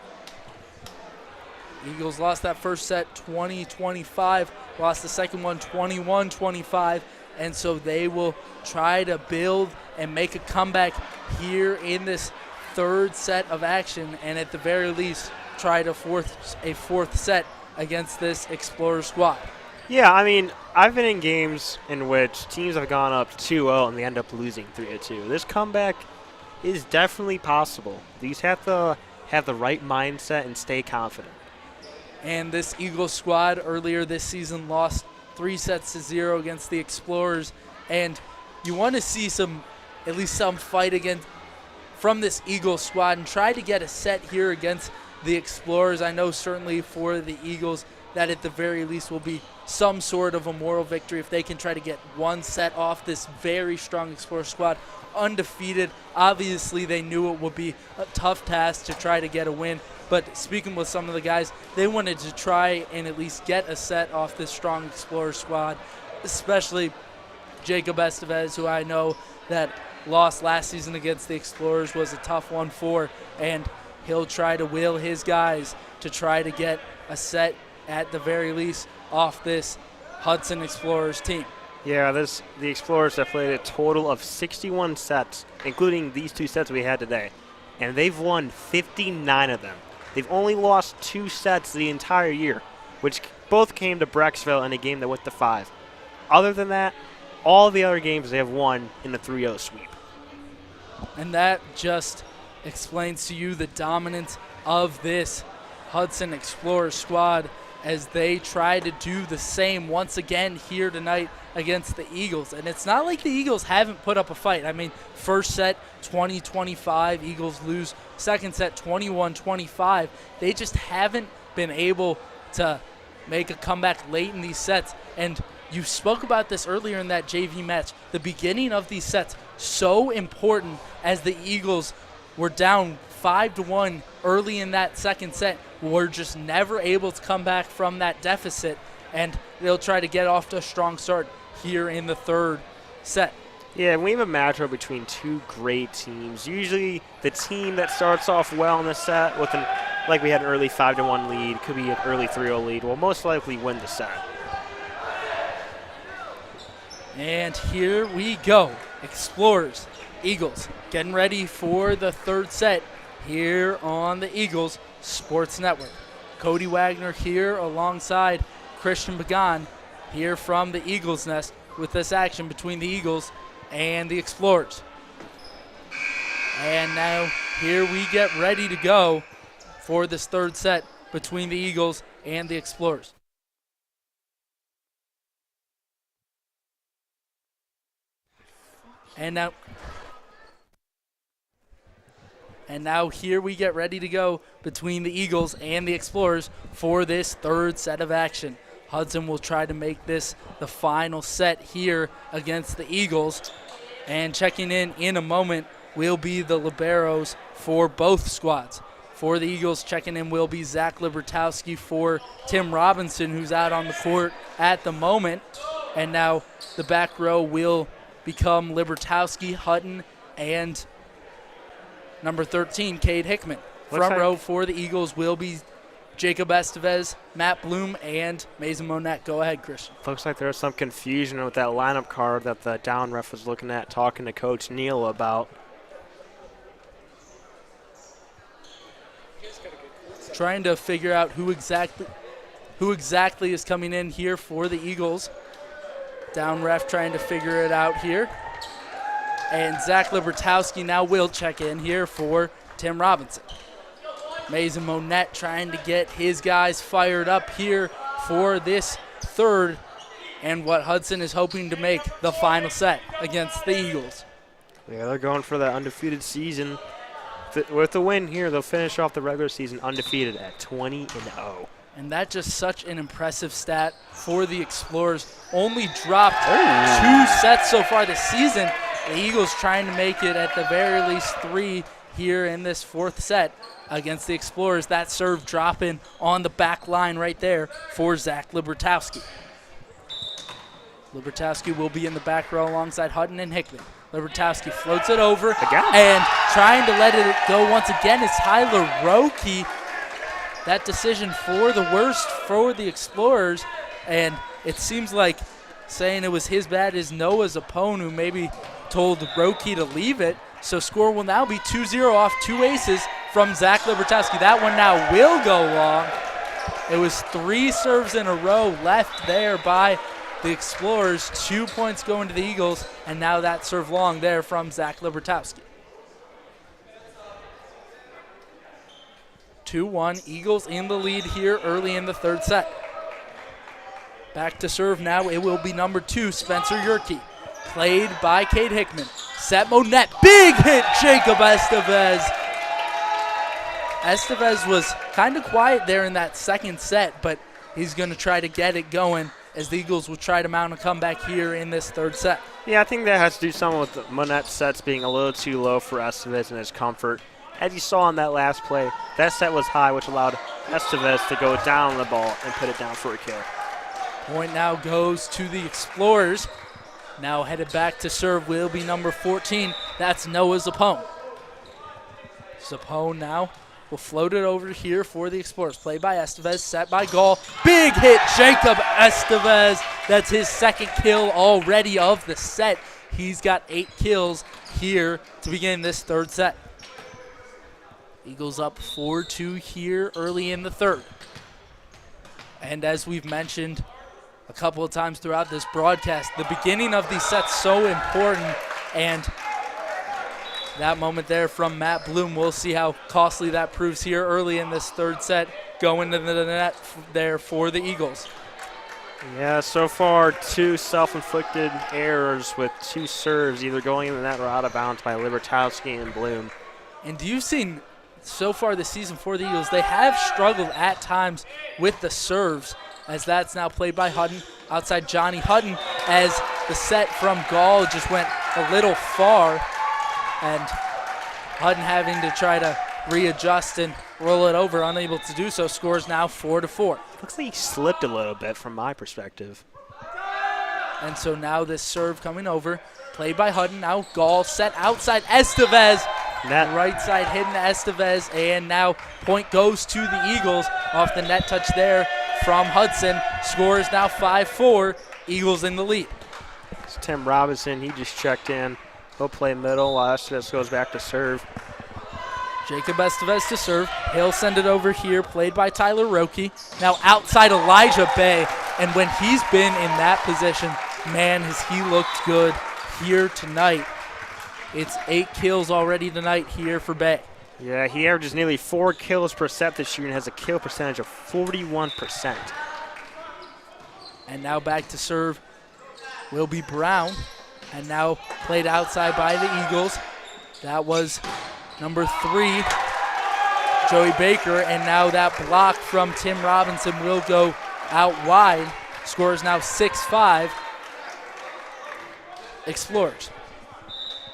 Eagles lost that first set 20-25, lost the second one 21-25, and so they will try to build and make a comeback here in this third set of action, and at the very least try to a fourth set against this Explorer squad. Yeah, I mean, I've been in games in which teams have gone up 2-0 and they end up losing 3-2. This comeback is definitely possible. These have to have the right mindset and stay confident. And this Eagles squad earlier this season lost 3-0 against the Explorers. And you want to see at least some fight from this Eagles squad and try to get a set here against the Explorers. I know certainly for the Eagles that at the very least will be some sort of a moral victory if they can try to get one set off this very strong Explorer squad undefeated. Obviously, they knew it would be a tough task to try to get a win, but speaking with some of the guys, they wanted to try and at least get a set off this strong Explorer squad, especially Jacob Estevez, who I know that lost last season against the Explorers was a tough one for, and he'll try to will his guys to try to get a set at the very least off this Hudson Explorers team. Yeah, the Explorers have played a total of 61 sets, including these 2 sets we had today, and they've won 59 of them. They've only lost 2 sets the entire year, which both came to Brecksville in a game that went to 5. Other than that, all the other games they have won in the 3-0 sweep. And that just explains to you the dominance of this Hudson Explorers squad as they try to do the same once again here tonight against the Eagles. And it's not like the Eagles haven't put up a fight. I mean, first set 20-25, Eagles lose. Second set 21-25. They just haven't been able to make a comeback late in these sets. And you spoke about this earlier in that JV match. The beginning of these sets, so important as the Eagles were down 5-1 early in that second set. Were just never able to come back from that deficit, and they'll try to get off to a strong start here in the third set. Yeah, we have a matchup between 2 great teams. Usually the team that starts off well in the set with like we had an early 5-1 lead, could be an early 3-0 lead, will most likely win the set. And here we go. Explorers, Eagles, getting ready for the third set here on the Eagles Sports Network. Cody Wagner here alongside Christian Began here from the Eagles Nest with this action between the Eagles and the Explorers. And now here we get ready to go for this third set between the Eagles and the Explorers. And now here we get ready to go between the Eagles and the Explorers for this third set of action. Hudson will try to make this the final set here against the Eagles. And checking in a moment will be the liberos for both squads. For the Eagles, checking in will be Zach Libertowski for Tim Robinson, who's out on the court at the moment. And now the back row will become Libertowski, Hutton, and number 13, Cade Hickman. Front row for the Eagles will be Jacob Estevez, Matt Bloom, and Mason Monette. Go ahead, Christian. Looks like there was some confusion with that lineup card that the down ref was looking at, talking to Coach Neal about. Trying to figure out who exactly is coming in here for the Eagles. Down ref trying to figure it out here. And Zach Libertowski now will check in here for Tim Robinson. Mason Monette trying to get his guys fired up here for this third and what Hudson is hoping to make the final set against the Eagles. Yeah, they're going for that undefeated season. With the win here, they'll finish off the regular season undefeated at 20-0. And that's just such an impressive stat for the Explorers. Only dropped 2 sets so far this season. The Eagles trying to make it at the very least 3 here in this fourth set against the Explorers. That serve dropping on the back line right there for Zach Libertowski. Libertowski will be in the back row alongside Hutton and Hickman. Libertowski floats it over again, and trying to let it go once again is Tyler Roque. That decision for the worst for the Explorers, and it seems like saying it was his bad is Noah's opponent who maybe told Roque to leave it. So score will now be 2-0 off 2 aces from Zach Libertowski. That one now will go long. It was 3 serves in a row left there by the Explorers. 2 points going to the Eagles, and now that serve long there from Zach Libertowski. 2-1, Eagles in the lead here early in the third set. Back to serve now, it will be number 2, Spencer Yerke. Played by Cade Hickman. Set Monette, big hit, Jacob Estevez. Estevez was kind of quiet there in that second set, but he's going to try to get it going as the Eagles will try to mount a comeback here in this third set. Yeah, I think that has to do something with Monette's sets being a little too low for Estevez and his comfort. As you saw on that last play, that set was high, which allowed Estevez to go down on the ball and put it down for a kill. Point now goes to the Explorers. Now headed back to serve will be number 14. That's Noah Zappone. Zappone now will float it over here for the Explorers. Played by Estevez, set by Gall. Big hit, Jacob Estevez. That's his second kill already of the set. He's got 8 kills here to begin this third set. Eagles up 4-2 here early in the third. And as we've mentioned a couple of times throughout this broadcast, the beginning of these sets so important, and that moment there from Matt Bloom, we'll see how costly that proves here early in this third set, going to the net there for the Eagles. Yeah, so far 2 self-inflicted errors with 2 serves either going in the net or out of bounds by Libertowski and Bloom. And you've seen so far this season for the Eagles, they have struggled at times with the serves, as that's now played by Hutton. Outside Johnny Hutton, as the set from Gall just went a little far, and Hutton having to try to readjust and roll it over, unable to do so. Scores now 4-4. Looks like he slipped a little bit from my perspective. And so now this serve coming over, played by Hutton. Now Gall set outside Estevez. Net. Right side hidden to Estevez, and now point goes to the Eagles off the net touch there from Hudson. Score is now 5-4, Eagles in the lead. It's Tim Robinson, he just checked in. He'll play middle while Estevez goes back to serve. Jacob Estevez to serve. He'll send it over here, played by Tyler Roque. Now outside Elijah Bay, and when he's been in that position, man, has he looked good here tonight. It's 8 kills already tonight here for Bay. Yeah, he averages nearly 4 kills per set this year and has a kill percentage of 41%. And now back to serve will be Brown. And now played outside by the Eagles. That was number 3, Joey Baker. And now that block from Tim Robinson will go out wide. Score is now 6-5. Explorers.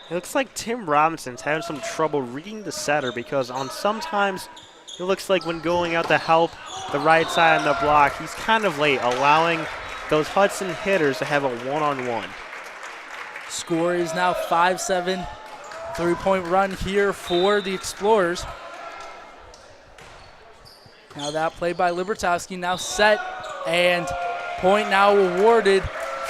It looks like Tim Robinson's having some trouble reading the setter, because on sometimes it looks like when going out to help the right side on the block, he's kind of late, allowing those Hudson hitters to have a one-on-one. Score is now 5-7. 3-point run here for the Explorers. Now that play by Libertowski, now set, and point now awarded.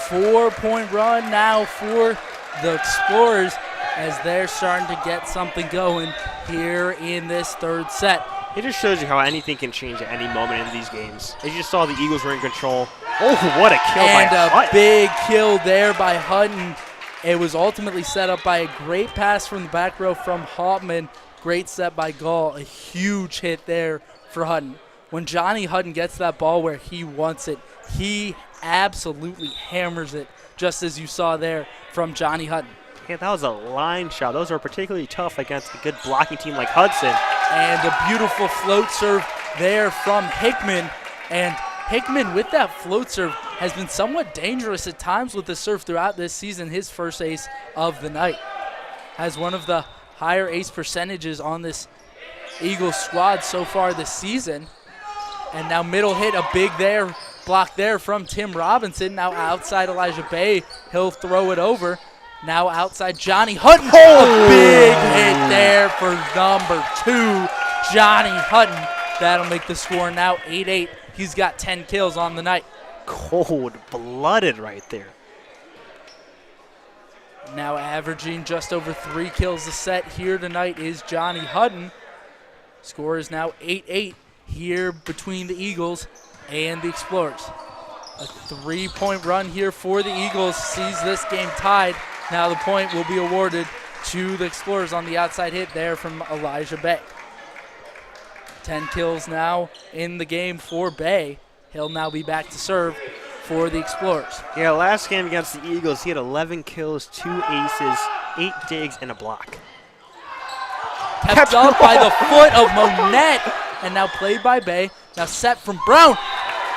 4-point run now for the Explorers, as they're starting to get something going here in this third set. It just shows you how anything can change at any moment in these games. As you saw, the Eagles were in control. Oh, what a kill by Hutton. And a big kill there by Hutton. It was ultimately set up by a great pass from the back row from Hauptman. Great set by Gall. A huge hit there for Hutton. When Johnny Hutton gets that ball where he wants it, he absolutely hammers it, just as you saw there from Johnny Hutton. Yeah, that was a line shot. Those are particularly tough against a good blocking team like Hudson. And a beautiful float serve there from Hickman. And Hickman, with that float serve, has been somewhat dangerous at times with the serve throughout this season. His first ace of the night. Has one of the higher ace percentages on this Eagles squad so far this season. And now middle hit, a big there, block there from Tim Robinson. Now outside Elijah Bay, he'll throw it over. Now outside Johnny Hutton. A big hit there for number 2, Johnny Hutton. That'll make the score now 8-8. He's got 10 kills on the night. Cold-blooded right there. Now averaging just over 3 kills a set here tonight is Johnny Hutton. Score is now 8-8 here between the Eagles and the Explorers. A 3-point run here for the Eagles sees this game tied. Now the point will be awarded to the Explorers on the outside hit there from Elijah Bay. 10 kills now in the game for Bay. He'll now be back to serve for the Explorers. Yeah, last game against the Eagles, he had 11 kills, 2 aces, 8 digs, and a block. Kept up by the foot of Monette, and now played by Bay. Now set from Brown.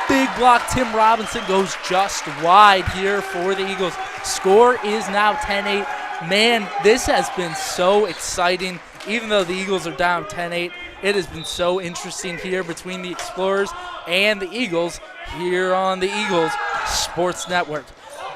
Big block. Tim Robinson goes just wide here for the Eagles. Score is now 10-8. Man, this has been so exciting. Even though the Eagles are down 10-8, it has been so interesting here between the Explorers and the Eagles here on the Eagles Sports Network.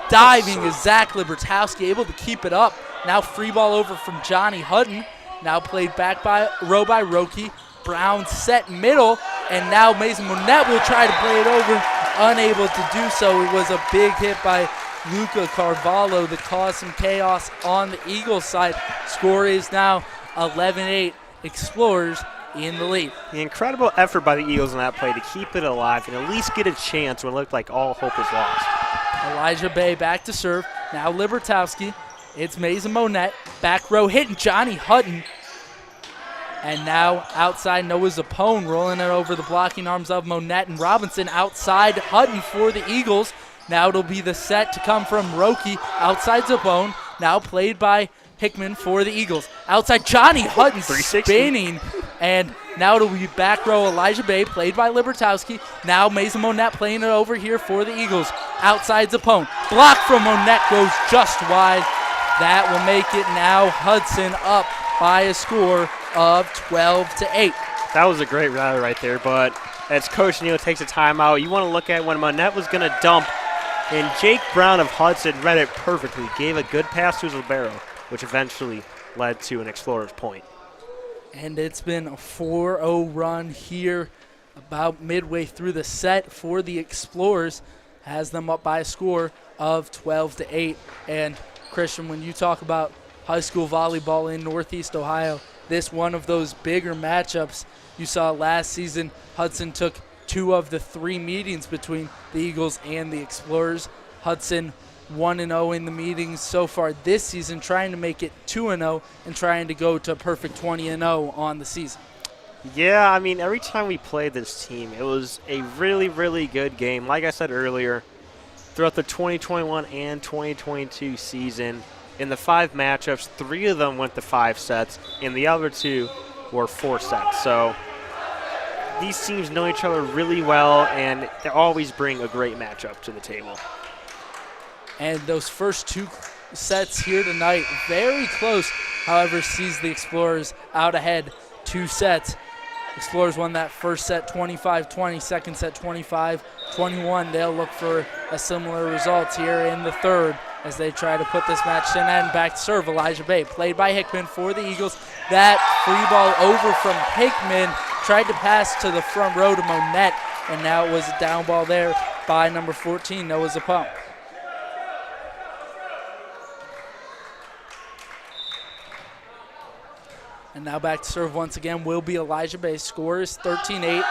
Diving is Zach Libertowski, able to keep it up. Now free ball over from Johnny Hudson. Now played back by Roki. Brown set middle, and now Mason Monette will try to play it over. Unable to do so. It was a big hit by Luca Carvalho that caused some chaos on the Eagles side. Score is now 11-8. Explorers in the lead. The incredible effort by the Eagles in that play to keep it alive and at least get a chance when it looked like all hope was lost. Elijah Bay back to serve. Now Libertowski. It's Mason Monette. Back row hitting Johnny Hutton. And now outside Noah Zappone rolling it over the blocking arms of Monette and Robinson. Outside Hutton for the Eagles. Now it'll be the set to come from Roki. Outside Zappone. Now played by Hickman for the Eagles. Outside Johnny Hutton spinning. And now it'll be back row Elijah Bay played by Libertowski. Now Mason Monette playing it over here for the Eagles. Outside Zappone. Block from Monette goes just wide. That will make it now Hudson up by a score of 12-8. That was a great rally right there, but as Coach Neal takes a timeout, you want to look at when Monette was going to dump, and Jake Brown of Hudson read it perfectly, gave a good pass to his libero, which eventually led to an Explorers point. And it's been a 4-0 run here about midway through the set for the Explorers. Has them up by a score of 12-8. And Christian, when you talk about high school volleyball in Northeast Ohio, this one of those bigger matchups. You saw last season Hudson took 2 of the 3 meetings between the Eagles and the Explorers. Hudson 1-0 in the meetings so far this season, trying to make it 2-0 and trying to go to a perfect 20-0 on the season. Yeah, I mean, every time we played this team, it was a really, really good game. Like I said earlier, throughout the 2021 and 2022 season, in the 5 matchups, 3 of them went to 5 sets, and the other 2 were 4 sets. So these teams know each other really well, and they always bring a great matchup to the table. And those first 2 sets here tonight, very close, however, sees the Explorers out ahead 2 sets. Explorers won that first set 25-20, second set 25-21. They'll look for a similar result here in the third as they try to put this match to an end. Back to serve Elijah Bay, played by Hickman for the Eagles. That free ball over from Hickman, tried to pass to the front row to Monette, and now it was a down ball there by number 14, Noah Zappone. And now back to serve once again will be Elijah Bay. Score is 13-8.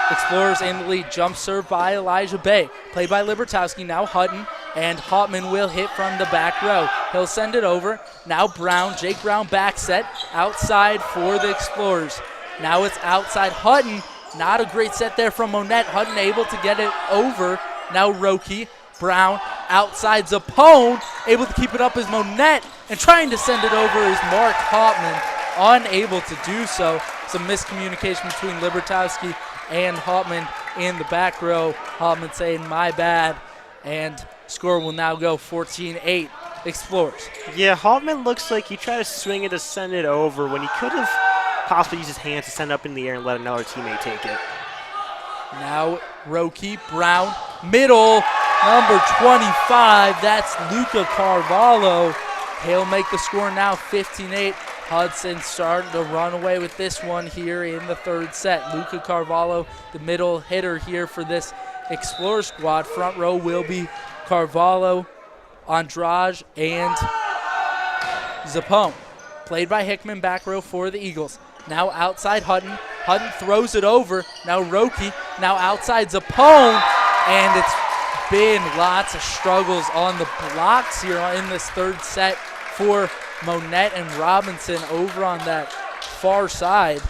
Explorers in the lead. Jump serve by Elijah Bay. Played by Libertowski. Now Hutton. And Hauptman will hit from the back row. He'll send it over. Now Brown. Jake Brown back set. Outside for the Explorers. Now it's outside Hutton. Not a great set there from Monette. Hutton able to get it over. Now Roki. Brown outside Zappone. Able to keep it up as Monette. And trying to send it over is Mark Hauptman. Unable to do so. Some miscommunication between Libertowski and Hauptman in the back row. Hauptman saying, my bad. And score will now go 14-8 Explorers. Yeah, Hauptman looks like he tried to swing it to send it over when he could have possibly used his hands to send it up in the air and let another teammate take it. Now Roki, Brown, middle, number 25. That's Luca Carvalho. He'll make the score now 15-8. Hudson starting to run away with this one here in the third set. Luca Carvalho, the middle hitter here for this Explorer squad. Front row will be Carvalho, Andrade, and Zappone. Played by Hickman, back row for the Eagles. Now outside Hutton. Hutton throws it over. Now Roki, now outside Zappone, and it's been lots of struggles on the blocks here in this third set for Monette and Robinson over on that far side.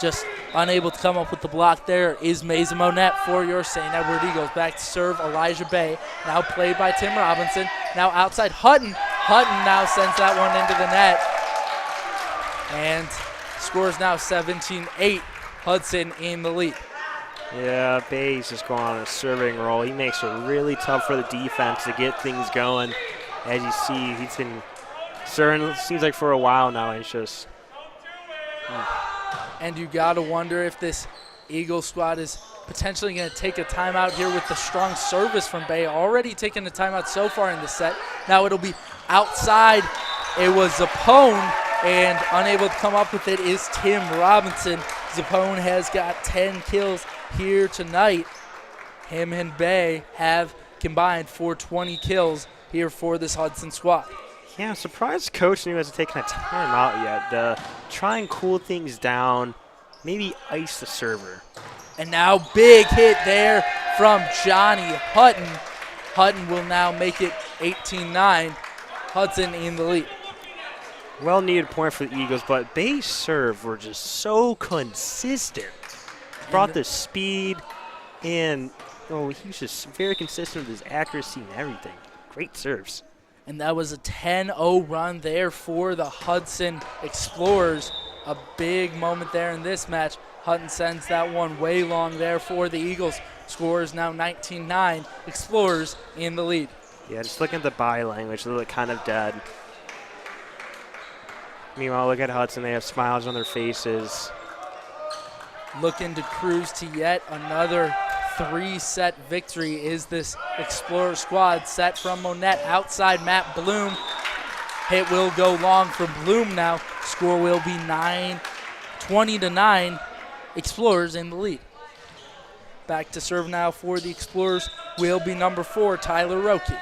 Just unable to come up with the block there is Mason Monette for your St. Edward Eagles. Back to serve Elijah Bay. Now played by Tim Robinson. Now outside Hutton. Hutton now sends that one into the net. And scores now 17-8. Hudson in the lead. Yeah, Bay's just going on a serving roll. He makes it really tough for the defense to get things going. As you see, he's been serving, it seems like for a while now, and it's just... And you got to wonder if this Eagle squad is potentially going to take a timeout here with the strong service from Bay. Already taking a timeout so far in the set. Now it'll be outside. It was Zappone, and unable to come up with it is Tim Robinson. Zappone has got 10 kills here tonight. Him and Bay have combined for 20 kills here for this Hudson squad. Yeah, I'm surprised Coach New hasn't taken a timeout yet. Try and cool things down, maybe ice the server. And now big hit there from Johnny Hutton. Hutton will now make it 18-9. Hudson in the lead. Well-needed point for the Eagles, but Bay's serve were just so consistent. Brought the speed, and he was just very consistent with his accuracy and everything. Great serves. And that was a 10-0 run there for the Hudson Explorers. A big moment there in this match. Hutton sends that one way long there for the Eagles. Score is now 19-9. Explorers in the lead. Yeah, just looking at the body language, they look kind of dead. Meanwhile, look at Hudson. They have smiles on their faces. Looking to cruise to yet another 3-set victory is this Explorer squad. Set from Monette outside Matt Bloom. Hit will go long from Bloom now. Score will be 20-9. Explorers in the lead. Back to serve now for the Explorers will be number 4, Tyler Roki.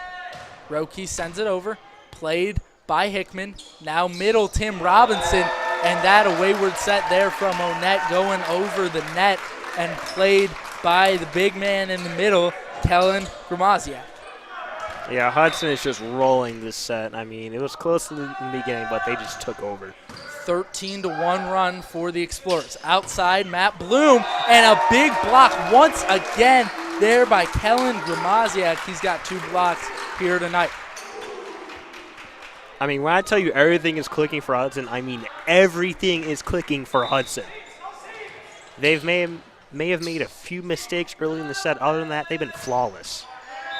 Roki sends it over. Played by Hickman. Now middle, Tim Robinson. And that a wayward set there from Monette going over the net and played by the big man in the middle, Kellen Gramaziak. Yeah, Hudson is just rolling this set. I mean, it was close in the beginning, but they just took over. 13-1 run for the Explorers. Outside, Matt Bloom, and a big block once again there by Kellen Gramaziak. He's got 2 blocks here tonight. I mean, when I tell you everything is clicking for Hudson, I mean everything is clicking for Hudson. They've may have made a few mistakes early in the set. Other than that, they've been flawless.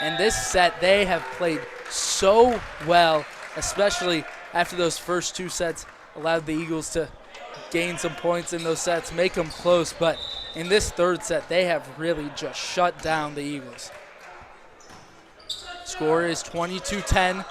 And this set, they have played so well, especially after those first 2 sets allowed the Eagles to gain some points in those sets, make them close. But in this third set, they have really just shut down the Eagles. Score is 22-10.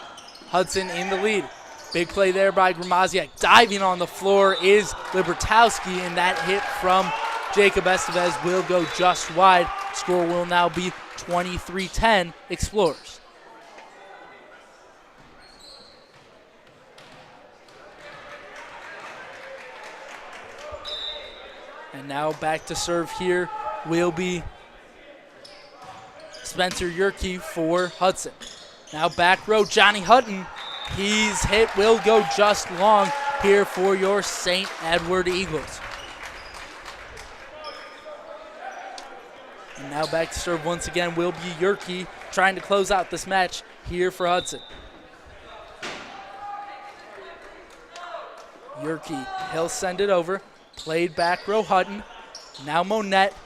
Hudson in the lead. Big play there by Gramaziak. Diving on the floor is Libertowski, and that hit from Jacob Estevez will go just wide. Score will now be 23-10 Explorers. And now back to serve here will be Spencer Yerke for Hudson. Now back row, Johnny Hutton. His hit will go just long here for your St. Edward Eagles. And now back to serve once again will be Yerke, trying to close out this match here for Hudson. Yerke, he'll send it over. Played back row, Hutton. Now Monette.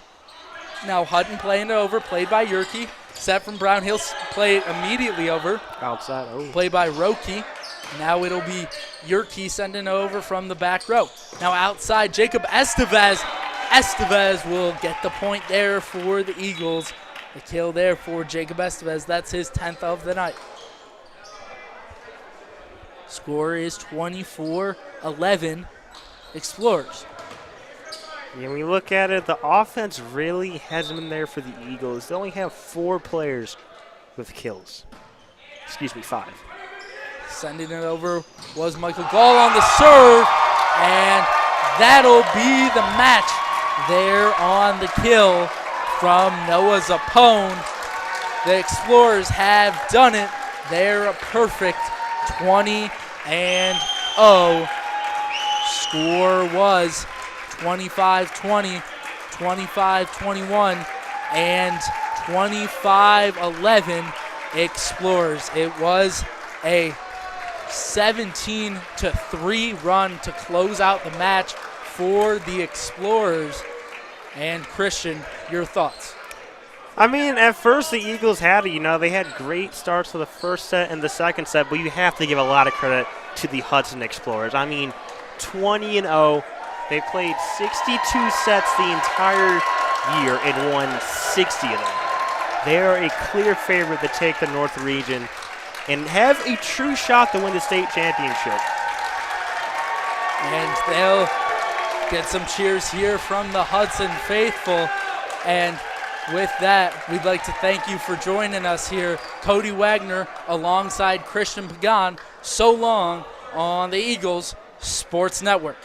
Now Hutton playing it over, played by Yerke. Set from Brown, he'll play it immediately over. Outside, Played by Roki. Now it'll be Yerke sending over from the back row. Now outside, Jacob Estevez. Estevez will get the point there for the Eagles. The kill there for Jacob Estevez. That's his 10th of the night. Score is 24-11 Explorers. When we look at it, the offense really hasn't been there for the Eagles. They only have 4 players with kills. Excuse me, 5. Sending it over was Michael Gall on the serve, and that'll be the match there on the kill from Noah Zapone. The Explorers have done it. They're a perfect 20-0. Score was 25-20, 25-21, and 25-11 Explorers. It was a 17-3 run to close out the match for the Explorers. And Christian, your thoughts? I mean, at first the Eagles had it. They had great starts to the first set and the second set, but you have to give a lot of credit to the Hudson Explorers. I mean, 20-0. They played 62 sets the entire year and won 60 of them. They are a clear favorite to take the North region and have a true shot to win the state championship. And they'll get some cheers here from the Hudson faithful. And with that, we'd like to thank you for joining us here. Cody Wagner alongside Christian Pagan. So long on the Eagles Sports Network.